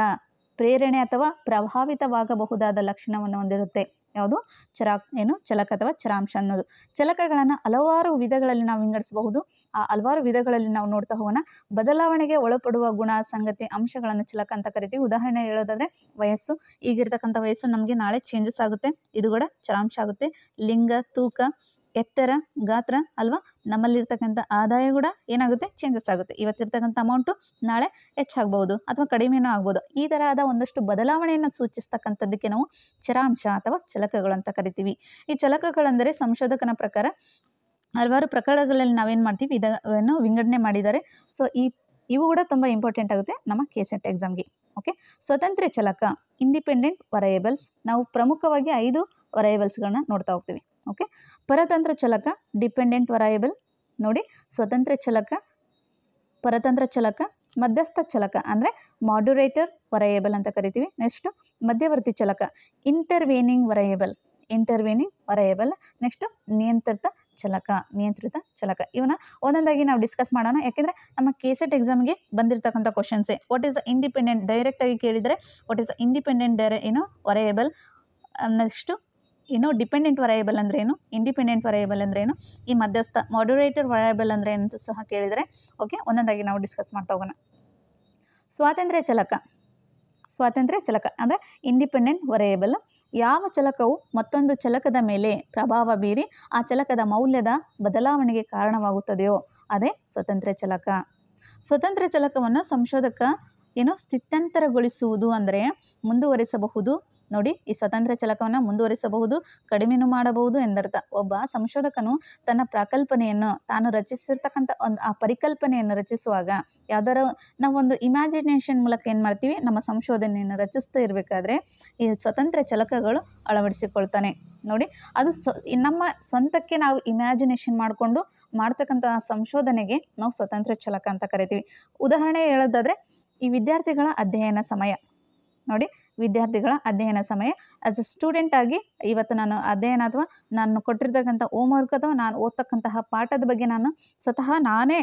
ಪ್ರೇರಣೆ ಅಥವಾ ಪ್ರಭಾವಿತವಾಗಬಹುದಾದ ಲಕ್ಷಣವನ್ನು ಹೊಂದಿರುತ್ತೆ. ಯಾವುದು, ಚಲಕ ಅಥವಾ ಚರಾಂಶ ಅನ್ನೋದು. ಚಲಕಗಳನ್ನು ಹಲವಾರು ವಿಧಗಳಲ್ಲಿ ನಾವು ವಿಂಗಡಿಸಬಹುದು. ಆ ಹಲವಾರು ವಿಧಗಳಲ್ಲಿ ನಾವು ನೋಡ್ತಾ ಹೋಗೋಣ. ಬದಲಾವಣೆಗೆ ಒಳಪಡುವ ಗುಣ, ಸಂಗತಿ, ಅಂಶಗಳನ್ನು ಚಲಕ ಅಂತ ಕರಿತೀವಿ. ಉದಾಹರಣೆ ಹೇಳೋದಾದರೆ ವಯಸ್ಸು. ಈಗಿರ್ತಕ್ಕಂಥ ವಯಸ್ಸು ನಮಗೆ ನಾಳೆ ಚೇಂಜಸ್ ಆಗುತ್ತೆ, ಇದು ಕೂಡ ಚರಾಂಶ ಆಗುತ್ತೆ. ಲಿಂಗ, ತೂಕ, ಎತ್ತರ, ಗಾತ್ರ ಅಲ್ವಾ. ನಮ್ಮಲ್ಲಿರ್ತಕ್ಕಂಥ ಆದಾಯ ಕೂಡ ಏನಾಗುತ್ತೆ, ಚೇಂಜಸ್ ಆಗುತ್ತೆ. ಇವತ್ತಿರ್ತಕ್ಕಂಥ ಅಮೌಂಟು ನಾಳೆ ಹೆಚ್ಚಾಗ್ಬೋದು ಅಥವಾ ಕಡಿಮೆನೂ ಆಗ್ಬೋದು. ಈ ಥರದ ಒಂದಷ್ಟು ಬದಲಾವಣೆಯನ್ನು ಸೂಚಿಸ್ತಕ್ಕಂಥದ್ದಕ್ಕೆ ನಾವು ಚರಾಂಶ ಅಥವಾ ಚಲಕಗಳು ಅಂತ ಕರಿತೀವಿ. ಈ ಚಲಕಗಳೆಂದರೆ ಸಂಶೋಧಕನ ಪ್ರಕಾರ ಹಲವಾರು ಪ್ರಕಾರಗಳಲ್ಲಿ ನಾವೇನು ಮಾಡ್ತೀವಿ, ಇದನ್ನು ವಿಂಗಡಣೆ ಮಾಡಿದ್ದಾರೆ. ಸೊ ಇವು ಕೂಡ ತುಂಬ ಇಂಪಾರ್ಟೆಂಟ್ ಆಗುತ್ತೆ ನಮ್ಮ KCET ಎಕ್ಸಾಮ್ಗೆ. ಓಕೆ. ಸ್ವತಂತ್ರ ಚಲಕ, ಇಂಡಿಪೆಂಡೆಂಟ್ ವರಯೇಬಲ್ಸ್. ನಾವು ಪ್ರಮುಖವಾಗಿ 5 ವರಯೇಬಲ್ಸ್ಗಳನ್ನ ನೋಡ್ತಾ ಹೋಗ್ತೀವಿ. ಓಕೆ. ಪರತಂತ್ರ ಚಲಕ, ಡಿಪೆಂಡೆಂಟ್ ವರಯೇಬಲ್. ನೋಡಿ, ಸ್ವತಂತ್ರ ಚಲಕ, ಪರತಂತ್ರ ಚಲಕ, ಮಧ್ಯಸ್ಥ ಚಲಕ ಅಂದರೆ ಮಾಡ್ಯುರೇಟರ್ ವರಯೇಬಲ್ ಅಂತ ಕರಿತೀವಿ. ನೆಕ್ಸ್ಟು ಮಧ್ಯವರ್ತಿ ಚಲಕ, ಇಂಟರ್ವೇನಿಂಗ್ ವರಯೇಬಲ್. ನೆಕ್ಸ್ಟು ನಿಯಂತ್ರಿತ ಚಲಕ. ಇವನ್ನ ಒಂದೊಂದಾಗಿ ನಾವು ಡಿಸ್ಕಸ್ ಮಾಡೋಣ. ಯಾಕೆಂದರೆ ನಮ್ಮ KCET ಎಕ್ಸಾಮ್ಗೆ ಬಂದಿರತಕ್ಕಂಥ ಕ್ವಶನ್ಸೇ. ವಾಟ್ ಈಸ್ ದ ಇಂಡಿಪೆಂಡೆಂಟ್, ಡೈರೆಕ್ಟಾಗಿ ಕೇಳಿದರೆ what is the independent variable, next dependent variable ಅಂದ್ರೆ ಏನು, ಇಂಡಿಪೆಂಡೆಂಟ್ ವರಯೇಬಲ್ ಅಂದ್ರೆ ಏನು, ಈ ಮಧ್ಯಸ್ಥ ಮಾಡ್ಯುರೇಟರ್ ವರಯೇಬಲ್ ಅಂದ್ರೆ ಏನು ಅಂತ ಸಹ ಕೇಳಿದರೆ. ಓಕೆ, ಒಂದೊಂದಾಗಿ ನಾವು ಡಿಸ್ಕಸ್ ಮಾಡ್ತಾ ಹೋಗೋಣ. ಸ್ವಾತಂತ್ರ್ಯ ಚಲಕ ಅಂದರೆ ಇಂಡಿಪೆಂಡೆಂಟ್ ವರಯೇಬಲ್. ಯಾವ ಚಲಕವು ಮತ್ತೊಂದು ಚಲಕದ ಮೇಲೆ ಪ್ರಭಾವ ಬೀರಿ ಆ ಚಲಕದ ಮೌಲ್ಯದ ಬದಲಾವಣೆಗೆ ಕಾರಣವಾಗುತ್ತದೆಯೋ ಅದೇ ಸ್ವತಂತ್ರ ಚಲಕ. ಸ್ವತಂತ್ರ ಚಲಕವನ್ನು ಸಂಶೋಧಕ ಸ್ಥಿತ್ಯಂತರಗೊಳಿಸುವುದು ಅಂದರೆ ಮುಂದುವರಿಸಬಹುದು. ನೋಡಿ, ಈ ಸ್ವತಂತ್ರ ಚಲಕವನ್ನು ಮುಂದುವರಿಸಬಹುದು, ಕಡಿಮೆನೂ ಮಾಡಬಹುದು ಎಂದರ್ಥ. ಒಬ್ಬ ಸಂಶೋಧಕನು ತನ್ನ ಪ್ರಕಲ್ಪನೆಯನ್ನು, ತಾನು ರಚಿಸಿರ್ತಕ್ಕಂಥ ಆ ಪರಿಕಲ್ಪನೆಯನ್ನು ರಚಿಸುವಾಗ ಯಾವ್ದಾರ ನಾವೊಂದು ಇಮ್ಯಾಜಿನೇಷನ್ ಮೂಲಕ ಏನು ಮಾಡ್ತೀವಿ, ನಮ್ಮ ಸಂಶೋಧನೆಯನ್ನು ರಚಿಸ್ತಾ ಇರಬೇಕಾದ್ರೆ ಈ ಸ್ವತಂತ್ರ ಚಲಕಗಳು ಅಳವಡಿಸಿಕೊಳ್ತಾನೆ. ನೋಡಿ, ಅದು ನಮ್ಮ ಸ್ವಂತಕ್ಕೆ ನಾವು ಇಮ್ಯಾಜಿನೇಷನ್ ಮಾಡಿಕೊಂಡು ಮಾಡ್ತಕ್ಕಂಥ ಸಂಶೋಧನೆಗೆ ನಾವು ಸ್ವತಂತ್ರ ಚಲಕ ಅಂತ ಕರಿತೀವಿ. ಉದಾಹರಣೆ ಹೇಳೋದಾದರೆ ಈ ವಿದ್ಯಾರ್ಥಿಗಳ ಅಧ್ಯಯನ ಸಮಯ. ನೋಡಿ, ವಿದ್ಯಾರ್ಥಿಗಳ ಅಧ್ಯಯನ ಸಮಯ. ಆಸ್ ಎ ಸ್ಟೂಡೆಂಟ್ ಆಗಿ ಇವತ್ತು ನಾನು ಅಧ್ಯಯನ ಅಥವಾ ನಾನು ಕೊಟ್ಟಿರ್ತಕ್ಕಂಥ ಹೋಮ್ವರ್ಕ್ ಅಥವಾ ನಾನು ಓದ್ತಕ್ಕಂತಹ ಪಾಠದ ಬಗ್ಗೆ ನಾನು ಸ್ವತಃ ನಾನೇ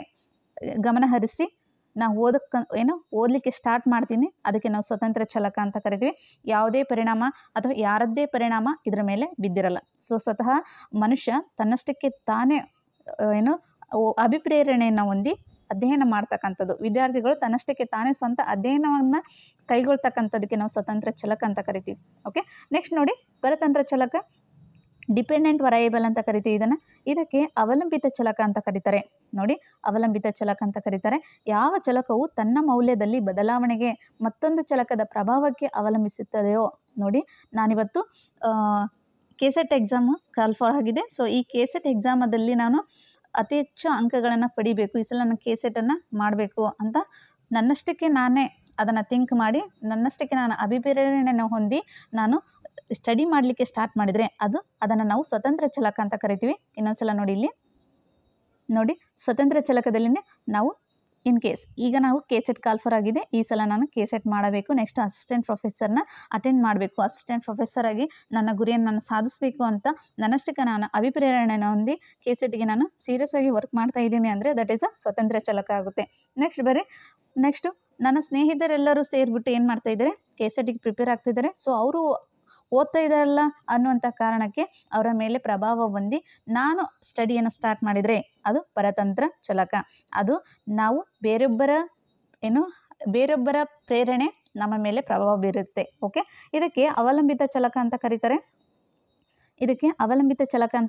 ಗಮನ ಹರಿಸಿ ನಾವು ಓದಲಿಕ್ಕೆ ಸ್ಟಾರ್ಟ್ ಮಾಡ್ತೀನಿ. ಅದಕ್ಕೆ ನಾವು ಸ್ವತಂತ್ರ ಚಲಕ ಅಂತ ಕರಿತೀವಿ. ಯಾವುದೇ ಪರಿಣಾಮ ಅಥವಾ ಯಾರದ್ದೇ ಪರಿಣಾಮ ಇದರ ಮೇಲೆ ಬಿದ್ದಿರಲ್ಲ. ಸೊ ಸ್ವತಃ ಮನುಷ್ಯ ತನ್ನಷ್ಟಕ್ಕೆ ತಾನೇ ಅಭಿಪ್ರೇರಣೆಯನ್ನು ಹೊಂದಿ ಅಧ್ಯಯನ ಮಾಡ್ತಕ್ಕಂಥದ್ದು. ವಿದ್ಯಾರ್ಥಿಗಳು ತನ್ನಷ್ಟಕ್ಕೆ ತಾನೇ ಸ್ವಂತ ಅಧ್ಯಯನವನ್ನು ಕೈಗೊಳ್ತಕ್ಕಂಥದ್ದಕ್ಕೆ ನಾವು ಸ್ವತಂತ್ರ ಚಲಕ ಅಂತ ಕರಿತೀವಿ. ಓಕೆ. ನೆಕ್ಸ್ಟ್ ನೋಡಿ, ಪರತಂತ್ರ ಚಲಕ, ಡಿಪೆಂಡೆಂಟ್ ವರಯೇಬಲ್ ಅಂತ ಕರಿತೀವಿ. ಇದಕ್ಕೆ ಅವಲಂಬಿತ ಚಲಕ ಅಂತ ಕರೀತಾರೆ. ನೋಡಿ, ಅವಲಂಬಿತ ಚಲಕ ಅಂತ ಕರೀತಾರೆ. ಯಾವ ಚಲಕವು ತನ್ನ ಮೌಲ್ಯದಲ್ಲಿ ಬದಲಾವಣೆಗೆ ಮತ್ತೊಂದು ಚಲಕದ ಪ್ರಭಾವಕ್ಕೆ ಅವಲಂಬಿಸುತ್ತದೆಯೋ. ನೋಡಿ, ನಾನಿವತ್ತು KCET ಎಕ್ಸಾಮು ಕಾಲ್ಫಾರ್ ಆಗಿದೆ. ಸೊ ಈ KCET ಎಕ್ಸಾಮದಲ್ಲಿ ನಾನು ಅತಿ ಹೆಚ್ಚು ಅಂಕಗಳನ್ನು ಪಡಿಬೇಕು, ಈ ಸಲ ನಾನು KCETನ್ನು ಮಾಡಬೇಕು ಅಂತ ನನ್ನಷ್ಟಕ್ಕೆ ನಾನೇ ಅದನ್ನು ಥಿಂಕ್ ಮಾಡಿ, ನನ್ನಷ್ಟಕ್ಕೆ ನಾನು ಅಭಿಪ್ರೇರಣೆಯನ್ನು ಹೊಂದಿ ನಾನು ಸ್ಟಡಿ ಮಾಡಲಿಕ್ಕೆ ಸ್ಟಾರ್ಟ್ ಮಾಡಿದರೆ ಅದನ್ನು ನಾವು ಸ್ವತಂತ್ರ ಚಲಕ ಅಂತ ಕರಿತೀವಿ. ಇನ್ನೊಂದ್ಸಲ ನೋಡಿ, ಇಲ್ಲಿ ನೋಡಿ, ಸ್ವತಂತ್ರ ಚಲಕದಲ್ಲಿ ನಾವು ಇನ್ ಕೇಸ್ ಈಗ ನಾವು KCET ಕಾಲ್ಫರ್ ಆಗಿದೆ, ಈ ಸಲ ನಾನು KCET ಮಾಡಬೇಕು, ನೆಕ್ಸ್ಟ್ ಅಸಿಸ್ಟೆಂಟ್ ಪ್ರೊಫೆಸರ್ನ ಅಟೆಂಡ್ ಮಾಡಬೇಕು, ಅಸಿಸ್ಟೆಂಟ್ ಪ್ರೊಫೆಸರ್ ಆಗಿ ನನ್ನ ಗುರಿಯನ್ನು ನಾನು ಸಾಧಿಸಬೇಕು ಅಂತ ನನ್ನಷ್ಟಕ್ಕೆ ನಾನು ಅಭಿಪ್ರೇರಣೆಯನ್ನು ಹೊಂದಿ KCETಗೆ ನಾನು ಸೀರಿಯಸ್ ಆಗಿ ವರ್ಕ್ ಮಾಡ್ತಾ ಇದ್ದೀನಿ ಅಂದರೆ ದಟ್ ಈಸ್ ಅ ಸ್ವತಂತ್ರ ಚಾಲಕ ಆಗುತ್ತೆ. ನೆಕ್ಸ್ಟು ನನ್ನ ಸ್ನೇಹಿತರೆಲ್ಲರೂ ಸೇರಿಬಿಟ್ಟು ಏನು ಮಾಡ್ತಾ ಇದ್ದಾರೆ, KCETಗೆ ಪ್ರಿಪೇರ್ ಆಗ್ತಿದ್ದಾರೆ. ಸೊ ಅವರು ಓದ್ತಾ ಇದ್ದಾರಲ್ಲ ಅನ್ನುವಂಥ ಕಾರಣಕ್ಕೆ ಅವರ ಮೇಲೆ ಪ್ರಭಾವ ಹೊಂದಿ ನಾನು ಸ್ಟಡಿಯನ್ನು ಸ್ಟಾರ್ಟ್ ಮಾಡಿದರೆ ಅದು ಪರತಂತ್ರ ಚಾಲಕ. ಅದು ನಾವು ಬೇರೊಬ್ಬರ ಪ್ರೇರಣೆ ನಮ್ಮ ಮೇಲೆ ಪ್ರಭಾವ ಬೀರುತ್ತೆ. ಓಕೆ, ಇದಕ್ಕೆ ಅವಲಂಬಿತ ಚಾಲಕ ಅಂತ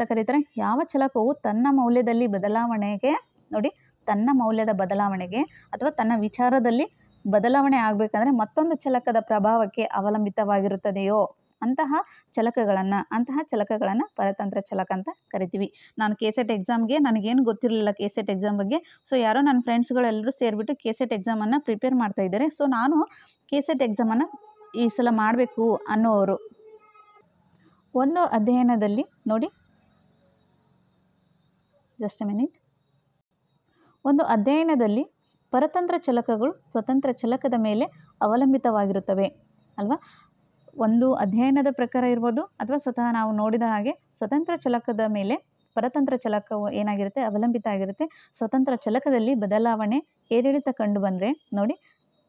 ಕರೀತಾರೆ. ಯಾವ ಚಾಲಕವು ತನ್ನ ಮೌಲ್ಯದಲ್ಲಿ ಬದಲಾವಣೆಗೆ ನೋಡಿ, ತನ್ನ ಮೌಲ್ಯದ ಬದಲಾವಣೆಗೆ ಅಥವಾ ತನ್ನ ವಿಚಾರದಲ್ಲಿ ಬದಲಾವಣೆ ಆಗಬೇಕಂದ್ರೆ ಮತ್ತೊಂದು ಚಾಲಕದ ಪ್ರಭಾವಕ್ಕೆ ಅವಲಂಬಿತವಾಗಿರುತ್ತದೆಯೋ ಅಂತಹ ಚಾಲಕಗಳನ್ನು ಪರತಂತ್ರ ಚಾಲಕ ಅಂತ ಕರಿತೀವಿ. ನಾನು KCET ಎಕ್ಸಾಮ್ಗೆ ನನಗೇನು ಗೊತ್ತಿರಲಿಲ್ಲ KCET ಎಕ್ಸಾಮ್ ಬಗ್ಗೆ. ಸೊ ಯಾರೋ ನನ್ನ ಫ್ರೆಂಡ್ಸ್ಗಳೆಲ್ಲರೂ ಸೇರಿಬಿಟ್ಟು KCET ಎಕ್ಸಾಮನ್ನು ಪ್ರಿಪೇರ್ ಮಾಡ್ತಾ ಇದ್ದಾರೆ. ಸೊ ನಾನು KCET ಎಕ್ಸಾಮನ್ನು ಈ ಸಲ ಮಾಡಬೇಕು ಅನ್ನೋರು ಒಂದು ಅಧ್ಯಯನದಲ್ಲಿ ನೋಡಿ, ಜಸ್ಟ್ ಎ ಮಿನಿಟ್, ಒಂದು ಅಧ್ಯಯನದಲ್ಲಿ ಪರತಂತ್ರ ಚಾಲಕಗಳು ಸ್ವತಂತ್ರ ಚಾಲಕದ ಮೇಲೆ ಅವಲಂಬಿತವಾಗಿರುತ್ತವೆ ಅಲ್ವಾ. ಒಂದು ಅಧ್ಯಯನದ ಪ್ರಕಾರ ಇರ್ಬೋದು ಅಥವಾ ಸ್ವತಃ ನಾವು ನೋಡಿದ ಹಾಗೆ ಸ್ವತಂತ್ರ ಚಾಲಕದ ಮೇಲೆ ಪರತಂತ್ರ ಚಾಲಕವು ಏನಾಗಿರುತ್ತೆ, ಅವಲಂಬಿತ ಆಗಿರುತ್ತೆ. ಸ್ವತಂತ್ರ ಚಾಲಕದಲ್ಲಿ ಬದಲಾವಣೆ ಏರಿಳಿತ ಕಂಡು ಬಂದರೆ ನೋಡಿ,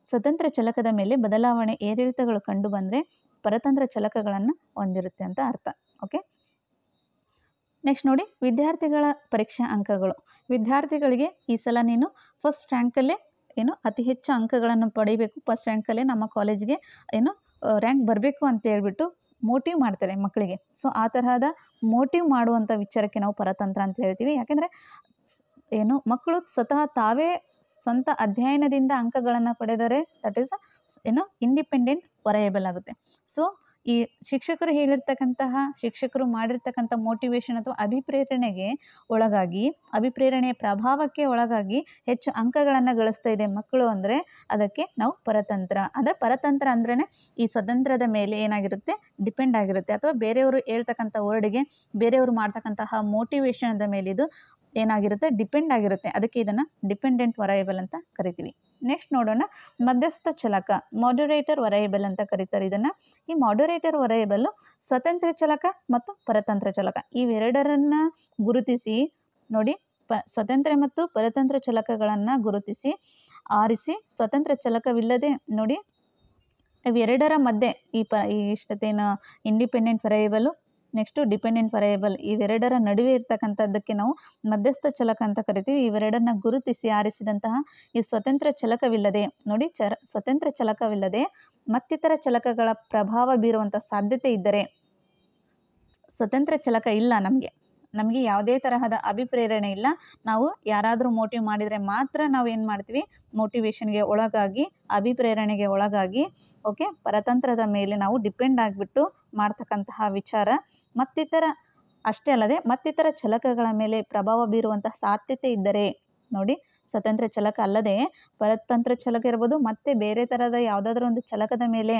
ಸ್ವತಂತ್ರ ಚಾಲಕದ ಮೇಲೆ ಬದಲಾವಣೆ ಏರಿಳಿತಗಳು ಕಂಡು ಬಂದರೆ ಪರತಂತ್ರ ಚಾಲಕಗಳನ್ನು ಹೊಂದಿರುತ್ತೆ ಅಂತ ಅರ್ಥ. ಓಕೆ, ನೆಕ್ಸ್ಟ್ ನೋಡಿ, ವಿದ್ಯಾರ್ಥಿಗಳ ಪರೀಕ್ಷಾ ಅಂಕಗಳು. ವಿದ್ಯಾರ್ಥಿಗಳಿಗೆ ಈ ಸಲ ನೀನು ಫಸ್ಟ್ ರ್ಯಾಂಕಲ್ಲೇ ಅತಿ ಹೆಚ್ಚು ಅಂಕಗಳನ್ನು ಪಡಿಬೇಕು, ಫಸ್ಟ್ ರ್ಯಾಂಕಲ್ಲೇ ನಮ್ಮ ಕಾಲೇಜ್ಗೆ ರ್ಯಾಂಕ್ ಬರಬೇಕು ಅಂತ ಹೇಳ್ಬಿಟ್ಟು ಮೋಟಿವ್ ಮಾಡ್ತಾರೆ ಮಕ್ಕಳಿಗೆ. ಸೊ ಆ ತರಹದ ಮೋಟಿವ್ ಮಾಡುವಂಥ ವಿಚಾರಕ್ಕೆ ನಾವು ಪರತಂತ್ರ ಅಂತ ಹೇಳ್ತೀವಿ. ಯಾಕೆಂದರೆ ಮಕ್ಕಳು ಸ್ವತಃ ತಾವೇ ಸ್ವಂತ ಅಧ್ಯಯನದಿಂದ ಅಂಕಗಳನ್ನು ಪಡೆದರೆ ದಟ್ ಈಸ್ ಇಂಡಿಪೆಂಡೆಂಟ್ ವರಯಬಲ್ ಆಗುತ್ತೆ. ಸೊ ಈ ಶಿಕ್ಷಕರು ಮಾಡಿರ್ತಕ್ಕಂಥ ಮೋಟಿವೇಶನ್ ಅಥವಾ ಅಭಿಪ್ರೇರಣೆಯ ಪ್ರಭಾವಕ್ಕೆ ಒಳಗಾಗಿ ಹೆಚ್ಚು ಅಂಕಗಳನ್ನು ಗಳಿಸ್ತಾ ಇದೆ ಮಕ್ಕಳು ಅಂದರೆ ಅದಕ್ಕೆ ನಾವು ಪರತಂತ್ರ ಅಂದ್ರೇ ಈ ಸ್ವತಂತ್ರದ ಮೇಲೆ ಏನಾಗಿರುತ್ತೆ, ಡಿಪೆಂಡ್ ಆಗಿರುತ್ತೆ. ಅಥವಾ ಬೇರೆಯವರು ಹೇಳ್ತಕ್ಕಂಥ ವರ್ಡಿಗೆ, ಬೇರೆಯವರು ಮಾಡ್ತಕ್ಕಂತಹ ಮೋಟಿವೇಶನದ ಮೇಲೆ ಇದು ಏನಾಗಿರುತ್ತೆ, ಡಿಪೆಂಡ್ ಆಗಿರುತ್ತೆ. ಅದಕ್ಕೆ ಇದನ್ನು ಡಿಪೆಂಡೆಂಟ್ ವರಯಬಲ್ ಅಂತ ಕರಿತೀವಿ. ನೆಕ್ಸ್ಟ್ ನೋಡೋಣ, ಮಧ್ಯಸ್ಥ ಚಾಲಕ, ಮಾಡ್ಯುರೇಟರ್ ವರಯಬಲ್ ಅಂತ ಕರೀತಾರೆ ಇದನ್ನು. ಈ ಮಾಡ್ಯುರೇಟರ್ ವರಯಬಲ್ಲು ಸ್ವತಂತ್ರ ಚಾಲಕ ಮತ್ತು ಪರತಂತ್ರ ಚಾಲಕ ಇವೆರಡರನ್ನು ಗುರುತಿಸಿ ನೋಡಿ, ಸ್ವತಂತ್ರ ಮತ್ತು ಪರತಂತ್ರ ಚಾಲಕಗಳನ್ನು ಗುರುತಿಸಿ ಆರಿಸಿ ಸ್ವತಂತ್ರ ಚಾಲಕವಿಲ್ಲದೆ ನೋಡಿ ಇವೆರಡರ ಮಧ್ಯೆ ಇಷ್ಟತೇನು ಇಂಡಿಪೆಂಡೆಂಟ್ ವರಯಬಲ್ಲು ನೆಕ್ಸ್ಟು ಡಿಪೆಂಡೆಂಟ್ ವರಯಬಲ್ ಇವೆರಡರ ನಡುವೆ ಇರ್ತಕ್ಕಂಥದ್ದಕ್ಕೆ ನಾವು ಮಧ್ಯಸ್ಥ ಚಾಲಕ ಅಂತ ಕರಿತೀವಿ. ಇವೆರಡನ್ನ ಗುರುತಿಸಿ ಆರಿಸಿದಂತಹ ಈ ಸ್ವತಂತ್ರ ಚಾಲಕವಿಲ್ಲದೆ ನೋಡಿ, ಸ್ವತಂತ್ರ ಚಾಲಕವಿಲ್ಲದೆ ಮತ್ತಿತರ ಚಾಲಕಗಳ ಪ್ರಭಾವ ಬೀರುವಂಥ ಸಾಧ್ಯತೆ ಇದ್ದರೆ, ಸ್ವತಂತ್ರ ಚಾಲಕ ಇಲ್ಲ, ನಮಗೆ ಯಾವುದೇ ತರಹದ ಅಭಿಪ್ರೇರಣೆ ಇಲ್ಲ, ನಾವು ಯಾರಾದರೂ ಮೋಟಿವ್ ಮಾಡಿದರೆ ಮಾತ್ರ ನಾವು ಏನು ಮಾಡ್ತೀವಿ, ಮೋಟಿವೇಶನ್ಗೆ ಒಳಗಾಗಿ ಅಭಿಪ್ರೇರಣೆಗೆ ಒಳಗಾಗಿ ಓಕೆ ಪರತಂತ್ರದ ಮೇಲೆ ನಾವು ಡಿಪೆಂಡ್ ಆಗಿಬಿಟ್ಟು ಮಾಡ್ತಕ್ಕಂತಹ ವಿಚಾರ ಅಷ್ಟೇ ಅಲ್ಲದೆ ಮತ್ತಿತರ ಚಾಲಕಗಳ ಮೇಲೆ ಪ್ರಭಾವ ಬೀರುವಂತಹ ಸಾಧ್ಯತೆ ಇದ್ದರೆ ನೋಡಿ, ಸ್ವತಂತ್ರ ಚಾಲಕ ಅಲ್ಲದೆ ಪರತಂತ್ರ ಚಾಲಕ ಇರ್ಬೋದು, ಮತ್ತೆ ಬೇರೆ ಥರದ ಯಾವುದಾದ್ರೂ ಒಂದು ಚಾಲಕದ ಮೇಲೆ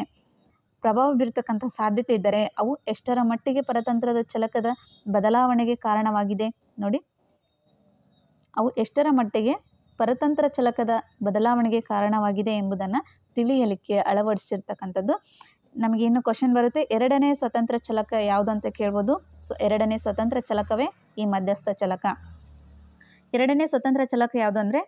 ಪ್ರಭಾವ ಬೀರ್ತಕ್ಕಂಥ ಸಾಧ್ಯತೆ ಇದ್ದರೆ ಅವು ಎಷ್ಟರ ಮಟ್ಟಿಗೆ ಪರತಂತ್ರದ ಚಾಲಕದ ಬದಲಾವಣೆಗೆ ಕಾರಣವಾಗಿದೆ ನೋಡಿ, ಅವು ಎಷ್ಟರ ಮಟ್ಟಿಗೆ ಪರತಂತ್ರ ಚಾಲಕದ ಬದಲಾವಣೆಗೆ ಕಾರಣವಾಗಿದೆ ಎಂಬುದನ್ನು ತಿಳಿಯಲಿಕ್ಕೆ ಅಳವಡಿಸಿರ್ತಕ್ಕಂಥದ್ದು. ನಮಗೆ ಇನ್ನು ಕ್ವಶನ್ ಬರುತ್ತೆ, ಎರಡನೇ ಸ್ವತಂತ್ರ ಚಾಲಕ ಯಾವುದು ಅಂತ ಕೇಳ್ಬೋದು. ಸೊ ಎರಡನೇ ಸ್ವತಂತ್ರ ಚಾಲಕವೇ ಈ ಮಧ್ಯಸ್ಥ ಚಾಲಕ. ಎರಡನೇ ಸ್ವತಂತ್ರ ಚಾಲಕ ಯಾವುದು ಅಂದರೆ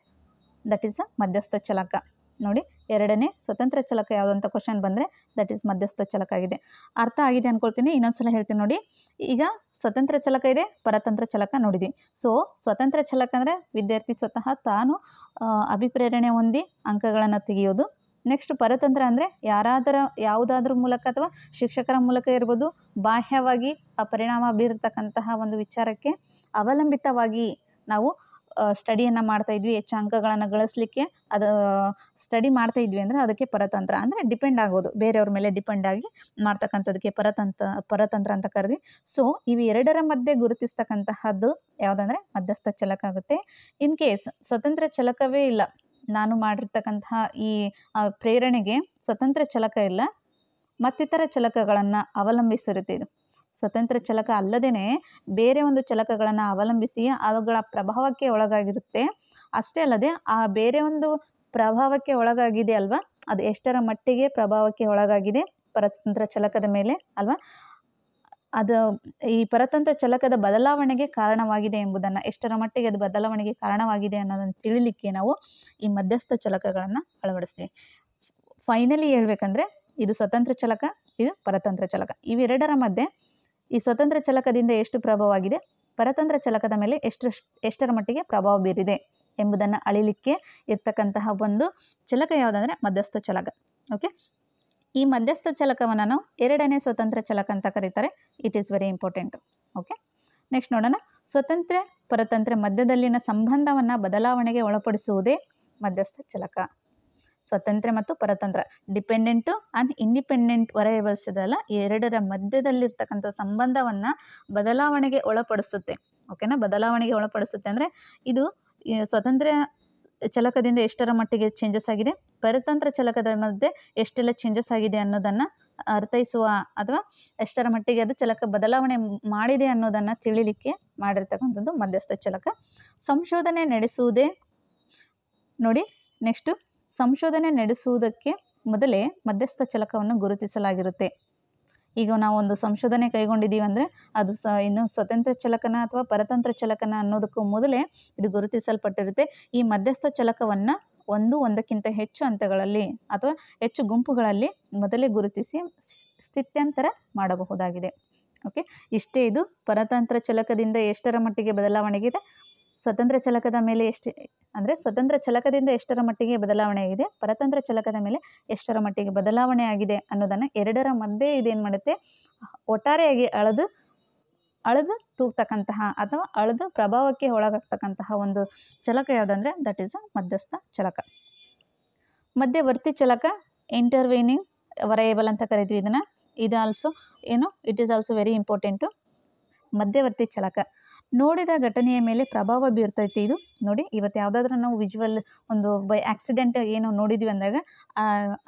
ದಟ್ ಈಸ್ ಮಧ್ಯಸ್ಥ ಚಾಲಕ. ನೋಡಿ, ಎರಡನೇ ಸ್ವತಂತ್ರ ಚಾಲಕ ಯಾವುದು ಅಂತ ಕ್ವಶನ್ ಬಂದರೆ ದಟ್ ಈಸ್ ಮಧ್ಯಸ್ಥ ಚಾಲಕ ಆಗಿದೆ. ಅರ್ಥ ಆಗಿದೆ ಅಂದ್ಕೊಳ್ತೀನಿ. ಇನ್ನೊಂದ್ಸಲ ಹೇಳ್ತೀನಿ ನೋಡಿ. ಈಗ ಸ್ವತಂತ್ರ ಚಾಲಕ ಇದೆ, ಪರತಂತ್ರ ಚಾಲಕ ನೋಡಿದ್ವಿ. ಸೊ ಸ್ವತಂತ್ರ ಚಾಲಕ ಅಂದರೆ ವಿದ್ಯಾರ್ಥಿ ಸ್ವತಃ ತಾನು ಅಭಿಪ್ರೇರಣೆ ಹೊಂದಿ ಅಂಕಗಳನ್ನು ತೆಗೆಯೋದು. ನೆಕ್ಸ್ಟ್ ಪರತಂತ್ರ ಅಂದರೆ ಯಾವುದಾದ್ರೂ ಮೂಲಕ ಅಥವಾ ಶಿಕ್ಷಕರ ಮೂಲಕ ಇರ್ಬೋದು, ಬಾಹ್ಯವಾಗಿ ಪರಿಣಾಮ ಬೀರತಕ್ಕಂತಹ ಒಂದು ವಿಚಾರಕ್ಕೆ ಅವಲಂಬಿತವಾಗಿ ನಾವು ಸ್ಟಡಿಯನ್ನು ಮಾಡ್ತಾಯಿದ್ವಿ, ಹೆಚ್ಚು ಅಂಕಗಳನ್ನು ಗಳಿಸ್ಲಿಕ್ಕೆ ಸ್ಟಡಿ ಮಾಡ್ತಾಯಿದ್ವಿ ಅಂದರೆ ಅದಕ್ಕೆ ಪರತಂತ್ರ ಅಂದರೆ ಡಿಪೆಂಡ್ ಆಗೋದು, ಬೇರೆಯವ್ರ ಮೇಲೆ ಡಿಪೆಂಡ್ ಆಗಿ ಮಾಡ್ತಕ್ಕಂಥದಕ್ಕೆ ಪರತಂತ್ರ ಅಂತ ಕರೆದ್ವಿ. ಸೊ ಇವು ಎರಡರ ಮಧ್ಯೆ ಗುರುತಿಸ್ತಕ್ಕಂತಹದ್ದು ಯಾವುದಂದರೆ ಮಧ್ಯಸ್ಥ ಚಾಲಕ ಆಗುತ್ತೆ. ಇನ್ ಕೇಸ್ ಸ್ವತಂತ್ರ ಚಾಲಕವೇ ಇಲ್ಲ, ನಾನು ಮಾಡಿರ್ತಕ್ಕಂತಹ ಈ ಪ್ರೇರಣೆಗೆ ಸ್ವತಂತ್ರ ಚಾಲಕ ಇಲ್ಲ, ಮತ್ತಿತರ ಚಾಲಕಗಳನ್ನು ಅವಲಂಬಿಸಿರುತ್ತೆ. ಇದು ಸ್ವತಂತ್ರ ಚಾಲಕ ಅಲ್ಲದೇ ಬೇರೆ ಒಂದು ಚಾಲಕಗಳನ್ನು ಅವಲಂಬಿಸಿ ಅವುಗಳ ಪ್ರಭಾವಕ್ಕೆ ಒಳಗಾಗಿರುತ್ತೆ. ಅಷ್ಟೇ ಅಲ್ಲದೆ ಆ ಬೇರೆ ಒಂದು ಪ್ರಭಾವಕ್ಕೆ ಒಳಗಾಗಿದೆ ಅಲ್ವಾ, ಅದು ಎಷ್ಟರ ಮಟ್ಟಿಗೆ ಪ್ರಭಾವಕ್ಕೆ ಒಳಗಾಗಿದೆ ಪರತಂತ್ರ ಚಲಕದ ಮೇಲೆ ಅಲ್ವಾ, ಅದು ಈ ಪರತಂತ್ರ ಚಲಕದ ಬದಲಾವಣೆಗೆ ಕಾರಣವಾಗಿದೆ ಎಂಬುದನ್ನು, ಎಷ್ಟರ ಮಟ್ಟಿಗೆ ಅದು ಬದಲಾವಣೆಗೆ ಕಾರಣವಾಗಿದೆ ಅನ್ನೋದನ್ನು ತಿಳಿಲಿಕ್ಕೆ ನಾವು ಈ ಮಧ್ಯಸ್ಥ ಚಲಕಗಳನ್ನು ಅಳವಡಿಸ್ತೀವಿ. ಫೈನಲಿ ಹೇಳ್ಬೇಕಂದ್ರೆ ಇದು ಸ್ವತಂತ್ರ ಚಲಕ, ಇದು ಪರತಂತ್ರ ಚಲಕ. ಇವೆರಡರ ಮಧ್ಯೆ ಈ ಸ್ವತಂತ್ರ ಚಲಕದಿಂದ ಎಷ್ಟು ಪ್ರಭಾವ ಆಗಿದೆ, ಪರತಂತ್ರ ಚಲಕದ ಮೇಲೆ ಎಷ್ಟರ ಮಟ್ಟಿಗೆ ಪ್ರಭಾವ ಬೀರಿದೆ ಎಂಬುದನ್ನು ಅಳಿಲಿಕ್ಕೆ ಇರ್ತಕ್ಕಂತಹ ಒಂದು ಚಲಕ ಯಾವುದಂದರೆ ಮಧ್ಯಸ್ಥ ಚಲಕ. ಓಕೆ, ಈ ಮಧ್ಯಸ್ಥ ಚಲಕವನ್ನು ನಾವು ಎರಡನೇ ಸ್ವತಂತ್ರ ಚಲಕ ಅಂತ ಕರೀತಾರೆ. It is very important. Okay, next ನೋಡೋಣ. ಸ್ವತಂತ್ರ ಪರತಂತ್ರ ಮಧ್ಯದಲ್ಲಿನ ಸಂಬಂಧವನ್ನು ಬದಲಾವಣೆಗೆ ಒಳಪಡಿಸುವುದೇ ಮಧ್ಯಸ್ಥ ಚಲಕ. ಸ್ವತಂತ್ರ ಮತ್ತು ಪರತಂತ್ರ, ಡಿಪೆಂಡೆಂಟು ಆ್ಯಂಡ್ ಇಂಡಿಪೆಂಡೆಂಟ್ ವೇರಿಯೇಬಲ್ಸ್ ಇದೆಲ್ಲ, ಈ ಎರಡರ ಮಧ್ಯದಲ್ಲಿರ್ತಕ್ಕಂಥ ಸಂಬಂಧವನ್ನು ಬದಲಾವಣೆಗೆ ಒಳಪಡಿಸುತ್ತೆ. ಓಕೆನಾ, ಬದಲಾವಣೆಗೆ ಒಳಪಡಿಸುತ್ತೆ ಅಂದರೆ ಇದು ಸ್ವತಂತ್ರ ಚಲಕದಿಂದ ಎಷ್ಟರ ಮಟ್ಟಿಗೆ ಚೇಂಜಸ್ ಆಗಿದೆ, ಪರತಂತ್ರ ಚಲಕದ ಮಧ್ಯೆ ಎಷ್ಟೆಲ್ಲ ಚೇಂಜಸ್ ಆಗಿದೆ ಅನ್ನೋದನ್ನು ಅರ್ಥೈಸುವ ಅಥವಾ ಎಷ್ಟರ ಮಟ್ಟಿಗೆ ಅದು ಚಲಕ ಬದಲಾವಣೆ ಮಾಡಿದೆ ಅನ್ನೋದನ್ನು ತಿಳಿಲಿಕ್ಕೆ ಮಾಡಿರ್ತಕ್ಕಂಥದ್ದು ಮಧ್ಯಸ್ಥ ಚಲಕ. ಸಂಶೋಧನೆ ನಡೆಸುವುದೇ ನೋಡಿ. ನೆಕ್ಸ್ಟು, ಸಂಶೋಧನೆ ನಡೆಸುವುದಕ್ಕೆ ಮೊದಲೇ ಮಧ್ಯಸ್ಥ ಚಲಕವನ್ನು ಗುರುತಿಸಲಾಗಿರುತ್ತೆ. ಈಗ ನಾವು ಒಂದು ಸಂಶೋಧನೆ ಕೈಗೊಂಡಿದ್ದೀವಿ ಅಂದರೆ ಅದು ಇನ್ನು ಸ್ವತಂತ್ರ ಚಲಕನ ಅಥವಾ ಪರತಂತ್ರ ಚಲಕನ ಅನ್ನೋದಕ್ಕೂ ಮೊದಲೇ ಇದು ಗುರುತಿಸಲ್ಪಟ್ಟಿರುತ್ತೆ. ಈ ಮಧ್ಯಸ್ಥ ಚಲಕವನ್ನು ಒಂದಕ್ಕಿಂತ ಹೆಚ್ಚು ಹಂತಗಳಲ್ಲಿ ಅಥವಾ ಹೆಚ್ಚು ಗುಂಪುಗಳಲ್ಲಿ ಮೊದಲೇ ಗುರುತಿಸಿ ಸ್ಥಿತ್ಯಂತರ ಮಾಡಬಹುದಾಗಿದೆ. ಓಕೆ, ಇಷ್ಟೇ ಇದು ಪರತಂತ್ರ ಚಲಕದಿಂದ ಎಷ್ಟರ ಮಟ್ಟಿಗೆ ಬದಲಾವಣೆಗಿದೆ, ಸ್ವತಂತ್ರ ಚಲಕದ ಮೇಲೆ ಅಂದರೆ ಸ್ವತಂತ್ರ ಚಲಕದಿಂದ ಎಷ್ಟರ ಮಟ್ಟಿಗೆ ಬದಲಾವಣೆ ಆಗಿದೆ, ಪರತಂತ್ರ ಚಲಕದ ಮೇಲೆ ಎಷ್ಟರ ಮಟ್ಟಿಗೆ ಬದಲಾವಣೆ ಆಗಿದೆ ಅನ್ನೋದನ್ನು ಎರಡರ ಮಧ್ಯೆ ಇದೇನು ಮಾಡುತ್ತೆ, ಒಟ್ಟಾರೆಯಾಗಿ ಅಳೆದು ತೂಗ್ತಕ್ಕಂತಹ ಅಥವಾ ಅಳೆದು ಪ್ರಭಾವಕ್ಕೆ ಒಳಗಾಗ್ತಕ್ಕಂತಹ ಒಂದು ಚಲಕ ಯಾವುದಂದರೆ ದಟ್ ಈಸ್ ಅ ಮಧ್ಯಸ್ಥ ಚಲಕ. ಮಧ್ಯವರ್ತಿ ಚಲಕ, ಇಂಟರ್ವೇನಿಂಗ್ ವರಯೇಬಲ್ ಅಂತ ಕರಿತೀವಿ ಇದನ್ನು. ಇದು also it is also very important. ಮಧ್ಯವರ್ತಿ ಚಲಕ ನೋಡಿದ ಘಟನೆಯ ಮೇಲೆ ಪ್ರಭಾವ ಬೀರ್ತೈತಿ. ಇದು ನೋಡಿ, ಇವತ್ತು ಯಾವುದಾದ್ರೂ ನಾವು ವಿಜುವಲ್ ಒಂದು ಬೈ ಆಕ್ಸಿಡೆಂಟ್ ಏನು ನೋಡಿದ್ವಿ ಅಂದಾಗ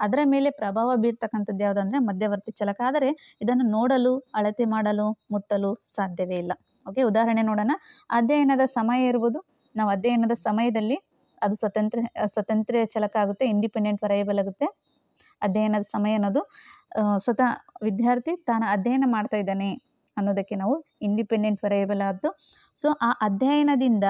ಅದರ ಮೇಲೆ ಪ್ರಭಾವ ಬೀರ್ತಕ್ಕಂಥದ್ದು ಯಾವುದಂದರೆ ಮಧ್ಯವರ್ತಿ ಚಲಕ. ಆದರೆ ಇದನ್ನು ನೋಡಲು, ಅಳತೆ ಮಾಡಲು, ಮುಟ್ಟಲು ಸಾಧ್ಯವೇ ಇಲ್ಲ. ಓಕೆ, ಉದಾಹರಣೆ ನೋಡೋಣ. ಅಧ್ಯಯನದ ಸಮಯ ಇರ್ಬೋದು. ನಾವು ಅಧ್ಯಯನದ ಸಮಯದಲ್ಲಿ ಅದು ಸ್ವತಂತ್ರ ಚಲಕ ಆಗುತ್ತೆ, ಇಂಡಿಪೆಂಡೆಂಟ್ ವೇರಿಯೇಬಲ್ ಆಗುತ್ತೆ. ಅಧ್ಯಯನದ ಸಮಯ ಅನ್ನೋದು ಸ್ವತಃ ವಿದ್ಯಾರ್ಥಿ ತಾನು ಅಧ್ಯಯನ ಮಾಡ್ತಾ ಇದ್ದಾನೆ ಅನ್ನೋದಕ್ಕೆ ನಾವು ಇಂಡಿಪೆಂಡೆಂಟ್ ವೇರಿಯೇಬಲ್ ಆದ್ದು. ಸೊ ಆ ಅಧ್ಯಯನದಿಂದ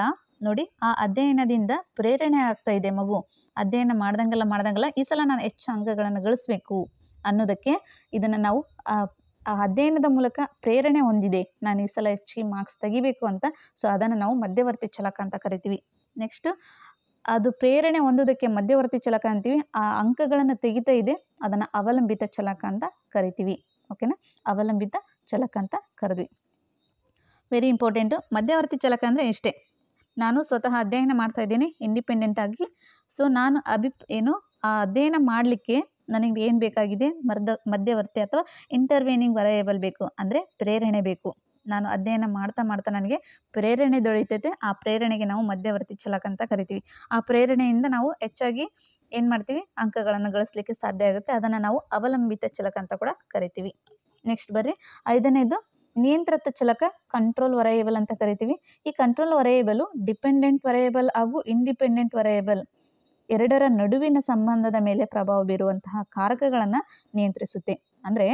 ಪ್ರೇರಣೆ ಆಗ್ತಾ ಇದೆ ಮಗು, ಅಧ್ಯಯನ ಮಾಡ್ದಂಗಲ್ಲ ಈ ಸಲ ನಾನು ಹೆಚ್ಚು ಅಂಕಗಳನ್ನು ಗಳಿಸ್ಬೇಕು ಅನ್ನೋದಕ್ಕೆ ಇದನ್ನು ನಾವು ಆ ಅಧ್ಯಯನದ ಮೂಲಕ ಪ್ರೇರಣೆ ಹೊಂದಿದೆ, ನಾನು ಈ ಸಲ ಹೆಚ್ಚಿಗೆ ಮಾರ್ಕ್ಸ್ ತೆಗಿಬೇಕು ಅಂತ. ಸೊ ಅದನ್ನು ನಾವು ಮಧ್ಯವರ್ತಿ ಚಲಕ ಅಂತ ಕರಿತೀವಿ. ನೆಕ್ಸ್ಟು, ಅದು ಪ್ರೇರಣೆ ಹೊಂದೋದಕ್ಕೆ ಮಧ್ಯವರ್ತಿ ಚಲಕ ಅಂತೀವಿ. ಆ ಅಂಕಗಳನ್ನು ತೆಗಿತಾ ಇದೆ, ಅದನ್ನು ಅವಲಂಬಿತ ಚಲಕ ಅಂತ ಕರಿತೀವಿ. ಓಕೆನಾ, ಅವಲಂಬಿತ ಚಲಕ ಅಂತ ಕರೆದ್ವಿ. Very important. ಮಧ್ಯವರ್ತಿ ಚಲಕ ಅಂದರೆ ಇಷ್ಟೇ, ನಾನು ಸ್ವತಃ ಅಧ್ಯಯನ ಮಾಡ್ತಾ ಇದ್ದೀನಿ ಇಂಡಿಪೆಂಡೆಂಟ್ ಆಗಿ. ಸೊ ನಾನು ಆ ಅಧ್ಯಯನ ಮಾಡಲಿಕ್ಕೆ ನನಗೆ ಏನು ಬೇಕಾಗಿದೆ, ಮಧ್ಯವರ್ತಿ ಅಥವಾ ಇಂಟರ್ವೇನಿಂಗ್ ವೇರಿಯೇಬಲ್ ಬೇಕು, ಅಂದರೆ ಪ್ರೇರಣೆ ಬೇಕು. ನಾನು ಅಧ್ಯಯನ ಮಾಡ್ತಾ ನನಗೆ ಪ್ರೇರಣೆ ದೊರೆಯುತ್ತೈತೆ, ಆ ಪ್ರೇರಣೆಗೆ ನಾವು ಮಧ್ಯವರ್ತಿ ಚಲಕ ಅಂತ ಕರಿತೀವಿ. ಆ ಪ್ರೇರಣೆಯಿಂದ ನಾವು ಹೆಚ್ಚಾಗಿ ಏನು ಮಾಡ್ತೀವಿ, ಅಂಕಗಳನ್ನು ಗಳಿಸಲಿಕ್ಕೆ ಸಾಧ್ಯ ಆಗುತ್ತೆ. ಅದನ್ನು ನಾವು ಅವಲಂಬಿತ ಚಲಕ ಅಂತ ಕೂಡ ಕರಿತೀವಿ. ನೆಕ್ಸ್ಟ್ ಬರ್ರಿ, 5ನೇದು ನಿಯಂತ್ರಿತ ಚಲಕ, ಕಂಟ್ರೋಲ್ ವೇರಿಯೇಬಲ್ ಅಂತ ಕರಿತೀವಿ. ಈ ಕಂಟ್ರೋಲ್ ವೇರಿಯೇಬಲ್ ಡಿಪೆಂಡೆಂಟ್ ವೇರಿಯೇಬಲ್ ಹಾಗೂ ಇಂಡಿಪೆಂಡೆಂಟ್ ವೇರಿಯೇಬಲ್ ಎರಡರ ನಡುವಿನ ಸಂಬಂಧದ ಮೇಲೆ ಪ್ರಭಾವ ಬೀರುವಂತಹ ಕಾರಕಗಳನ್ನು ನಿಯಂತ್ರಿಸುತ್ತೆ. ಅಂದರೆ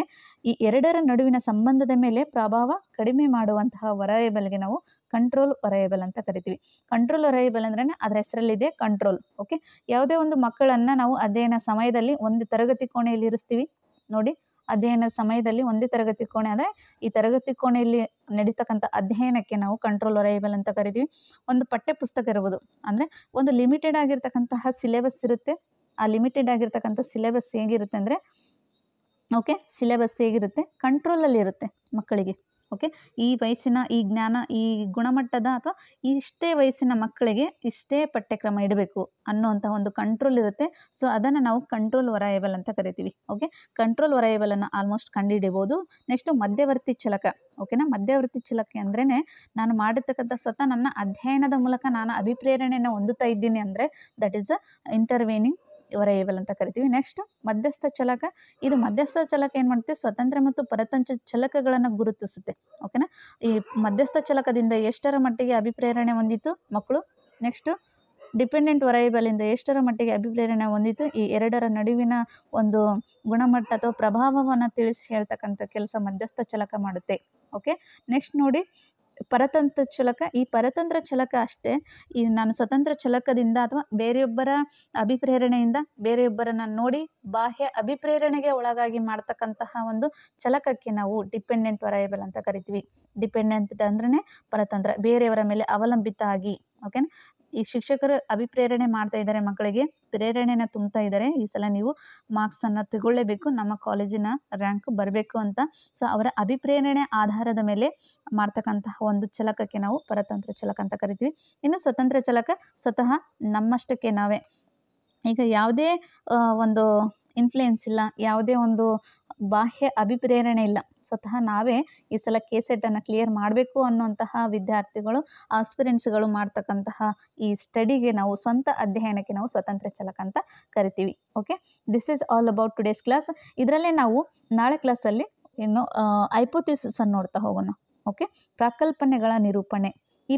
ಈ ಎರಡರ ನಡುವಿನ ಸಂಬಂಧದ ಮೇಲೆ ಪ್ರಭಾವ ಕಡಿಮೆ ಮಾಡುವಂತಹ ವೇರಿಯೇಬಲ್ಗೆ ನಾವು ಕಂಟ್ರೋಲ್ ವೇರಿಯೇಬಲ್ ಅಂತ ಕರಿತೀವಿ. ಕಂಟ್ರೋಲ್ ವೇರಿಯೇಬಲ್ ಅಂದ್ರೆ ಅದರ ಹೆಸರಲ್ಲಿದೆ ಕಂಟ್ರೋಲ್. ಓಕೆ, ಯಾವುದೇ ಒಂದು ಮಕ್ಕಳನ್ನು ನಾವು ಅಧ್ಯಯನ ಸಮಯದಲ್ಲಿ ಒಂದು ತರಗತಿ ಕೋಣೆಯಲ್ಲಿ ಇರಿಸ್ತೀವಿ ನೋಡಿ. ಅಧ್ಯಯನ ಸಮಯದಲ್ಲಿ ಒಂದೇ ತರಗತಿ ಕೋಣೆ ಅಂದರೆ ಈ ತರಗತಿ ಕೋಣೆಯಲ್ಲಿ ನಡೀತಕ್ಕಂಥ ಅಧ್ಯಯನಕ್ಕೆ ನಾವು ಕಂಟ್ರೋಲ್ ವೇರಿಯೇಬಲ್ ಅಂತ ಕರಿತೀವಿ. ಒಂದು ಪಠ್ಯ ಪುಸ್ತಕ ಇರ್ಬೋದು, ಅಂದರೆ ಒಂದು ಲಿಮಿಟೆಡ್ ಆಗಿರ್ತಕ್ಕಂತಹ ಸಿಲೆಬಸ್ ಇರುತ್ತೆ. ಆ ಲಿಮಿಟೆಡ್ ಆಗಿರ್ತಕ್ಕಂಥ ಸಿಲೆಬಸ್ ಹೇಗಿರುತ್ತೆ ಅಂದರೆ ಸಿಲೆಬಸ್ ಹೇಗಿರುತ್ತೆ, ಕಂಟ್ರೋಲಲ್ಲಿ ಇರುತ್ತೆ ಮಕ್ಕಳಿಗೆ. ಓಕೆ, ಈ ವಯಸ್ಸಿನ ಈ ಜ್ಞಾನ ಈ ಗುಣಮಟ್ಟದ ಅಥವಾ ಇಷ್ಟೇ ವಯಸ್ಸಿನ ಮಕ್ಕಳಿಗೆ ಇಷ್ಟೇ ಪಠ್ಯಕ್ರಮ ಇಡಬೇಕು ಅನ್ನೋವಂಥ ಒಂದು ಕಂಟ್ರೋಲ್ ಇರುತ್ತೆ. ಸೊ ಅದನ್ನು ನಾವು ಕಂಟ್ರೋಲ್ ವೇರಿಯೇಬಲ್ ಅಂತ ಕರಿತೀವಿ. ಓಕೆ, ಕಂಟ್ರೋಲ್ ವೇರಿಯೇಬಲನ್ನು ಆಲ್ಮೋಸ್ಟ್ ಕಂಡುಹಿಡಿಬೋದು. ನೆಕ್ಸ್ಟು ಮಧ್ಯವರ್ತಿ ಚಲಕ. ಓಕೆನಾ, ಮಧ್ಯವರ್ತಿ ಚಲಕ ಅಂದ್ರೇ ನಾನು ಮಾಡಿರ್ತಕ್ಕಂಥ ಸ್ವತಃ ನನ್ನ ಅಧ್ಯಯನದ ಮೂಲಕ ನಾನು ಅಭಿಪ್ರೇರಣೆಯನ್ನು ಹೊಂದುತ್ತಾ ಇದ್ದೀನಿ ಅಂದರೆ ದಟ್ ಈಸ್ ಅ ಇಂಟರ್ವೇನಿಂಗ್ ವೇರಿಯೇಬಲ್ ಅಂತ ಕರಿತೀವಿ. ನೆಕ್ಸ್ಟ್ ಮಧ್ಯಸ್ಥ ಚಲಕ. ಇದು ಮಧ್ಯಸ್ಥ ಚಲಕ ಏನು ಮಾಡುತ್ತೆ, ಸ್ವತಂತ್ರ ಮತ್ತು ಪರತಂತ್ರ ಚಲಕಗಳನ್ನು ಗುರುತಿಸುತ್ತೆ. ಓಕೆನಾ, ಈ ಮಧ್ಯಸ್ಥ ಚಲಕದಿಂದ ಎಷ್ಟರ ಮಟ್ಟಿಗೆ ಅಭಿಪ್ರೇರಣೆ ಹೊಂದಿತ್ತು ಮಕ್ಕಳು. ನೆಕ್ಸ್ಟು ಡಿಪೆಂಡೆಂಟ್ ವೇರಿಯೇಬಲಿಂದ ಎಷ್ಟರ ಮಟ್ಟಿಗೆ ಅಭಿಪ್ರೇರಣೆ ಹೊಂದಿತು, ಈ ಎರಡರ ನಡುವಿನ ಒಂದು ಗುಣಮಟ್ಟ ಅಥವಾ ಪ್ರಭಾವವನ್ನು ತಿಳಿಸಿ ಹೇಳ್ತಕ್ಕಂಥ ಕೆಲಸ ಮಧ್ಯಸ್ಥ ಚಲಕ ಮಾಡುತ್ತೆ. ಓಕೆ, ನೆಕ್ಸ್ಟ್ ನೋಡಿ ಪರತಂತ್ರ ಚಲಕ. ಈ ಪರತಂತ್ರ ಚಲಕ ಅಷ್ಟೇ, ಈ ನಾನು ಸ್ವತಂತ್ರ ಚಲಕದಿಂದ ಅಥವಾ ಬೇರೆಯೊಬ್ಬರ ಅಭಿಪ್ರೇರಣೆಯಿಂದ ಬೇರೆಯೊಬ್ಬರನ್ನ ನೋಡಿ ಬಾಹ್ಯ ಅಭಿಪ್ರೇರಣೆಗೆ ಒಳಗಾಗಿ ಮಾಡ್ತಕ್ಕಂತಹ ಒಂದು ಚಲಕಕ್ಕೆ ನಾವು ಡಿಪೆಂಡೆಂಟ್ ವೇರಿಯೇಬಲ್ ಅಂತ ಕರಿತೀವಿ. ಡಿಪೆಂಡೆಂಟ್ ಅಂದ್ರೆ ಪರತಂತ್ರ, ಬೇರೆಯವರ ಮೇಲೆ ಅವಲಂಬಿತ ಆಗಿ. ಓಕೆನಾ, ಈ ಶಿಕ್ಷಕರು ಅಭಿಪ್ರೇರಣೆ ಮಾಡ್ತಾ ಇದ್ದಾರೆ, ಮಕ್ಕಳಿಗೆ ಪ್ರೇರಣೆನ ತುಂಬ್ತಾ ಇದ್ದಾರೆ, ಈ ಸಲ ನೀವು ಮಾರ್ಕ್ಸನ್ನು ತಗೊಳ್ಳೇಬೇಕು, ನಮ್ಮ ಕಾಲೇಜಿನ ರ್ಯಾಂಕ್ ಬರಬೇಕು ಅಂತ. ಸೊ ಅವರ ಅಭಿಪ್ರೇರಣೆ ಆಧಾರದ ಮೇಲೆ ಮಾಡ್ತಕ್ಕಂತಹ ಒಂದು ಚಲಕಕ್ಕೆ ನಾವು ಪರತಂತ್ರ ಚಲಕ ಅಂತ ಕರಿತೀವಿ. ಇನ್ನು ಸ್ವತಂತ್ರ ಚಲಕ ಸ್ವತಃ ನಮ್ಮಷ್ಟಕ್ಕೆ ನಾವೇ, ಈಗ ಯಾವುದೇ ಒಂದು ಇನ್ಫ್ಲುಯೆನ್ಸ್ ಇಲ್ಲ, ಯಾವುದೇ ಒಂದು ಬಾಹ್ಯ ಅಭಿಪ್ರೇರಣೆ ಇಲ್ಲ, ಸ್ವತಃ ನಾವೇ ಈ ಸಲ ಕೆಸೆಟನ್ನು ಕ್ಲಿಯರ್ ಮಾಡಬೇಕು ಅನ್ನುವಂತಹ ವಿದ್ಯಾರ್ಥಿಗಳು, ಆಸ್ಪಿರೆಂಟ್ಸ್ಗಳು ಮಾಡ್ತಕ್ಕಂತಹ ಈ ಸ್ಟಡಿಗೆ ನಾವು ಸ್ವಂತ ಅಧ್ಯಯನಕ್ಕೆ ನಾವು ಸ್ವತಂತ್ರ ಚಲಕ ಅಂತ ಕರಿತೀವಿ. Okay, this is all about today's class. ಇದರಲ್ಲೇ ನಾವು ನಾಳೆ ಕ್ಲಾಸಲ್ಲಿ ಇನ್ನು ಹೈಪೋಥಿಸಿಸ್ ಅನ್ನು ನೋಡ್ತಾ ಹೋಗೋಣ. ಓಕೆ, ಪ್ರಾಕಲ್ಪನೆಗಳ ನಿರೂಪಣೆ. ಈ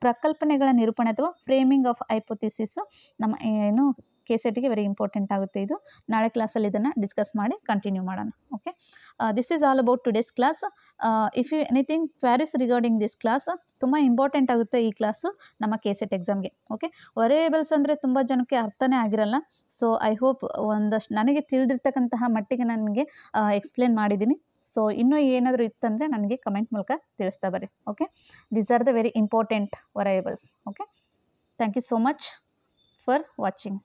ಪ್ರಕಲ್ಪನೆಗಳ ನಿರೂಪಣೆ ಅಥವಾ ಫ್ರೇಮಿಂಗ್ ಆಫ್ ಹೈಪೋಥಿಸಿಸ್ ನಮ್ಮ ಏನು ಕೆಸೆಟ್ಗೆ ವೆರಿ ಇಂಪಾರ್ಟೆಂಟ್ ಆಗುತ್ತೆ. ಇದು ನಾಳೆ ಕ್ಲಾಸಲ್ಲಿ ಇದನ್ನು ಡಿಸ್ಕಸ್ ಮಾಡಿ ಕಂಟಿನ್ಯೂ ಮಾಡೋಣ. Okay, this is all about today's class. If you anything queries regarding this class, ತುಂಬ ಇಂಪಾರ್ಟೆಂಟ್ ಆಗುತ್ತೆ ಈ ಕ್ಲಾಸು ನಮ್ಮ ಕೆಸೆಟ್ ಎಕ್ಸಾಮ್ಗೆ. ಓಕೆ, ವೇರಿಯೇಬಲ್ಸ್ ಅಂದರೆ ತುಂಬ ಜನಕ್ಕೆ ಅರ್ಥನೇ ಆಗಿರಲ್ಲ. ಸೊ ಐ ಹೋಪ್ ಒಂದಷ್ಟು ನನಗೆ ತಿಳಿದಿರ್ತಕ್ಕಂತಹ ಮಟ್ಟಿಗೆ ನನಗೆ ಎಕ್ಸ್ಪ್ಲೇನ್ ಮಾಡಿದ್ದೀನಿ. ಸೊ ಇನ್ನೂ ಏನಾದರೂ ಇತ್ತಂದರೆ ನನಗೆ ಕಮೆಂಟ್ ಮೂಲಕ ತಿಳಿಸ್ತಾ ಬರ್ರಿ. Okay, these are the very important variables. Okay, thank you so much for watching.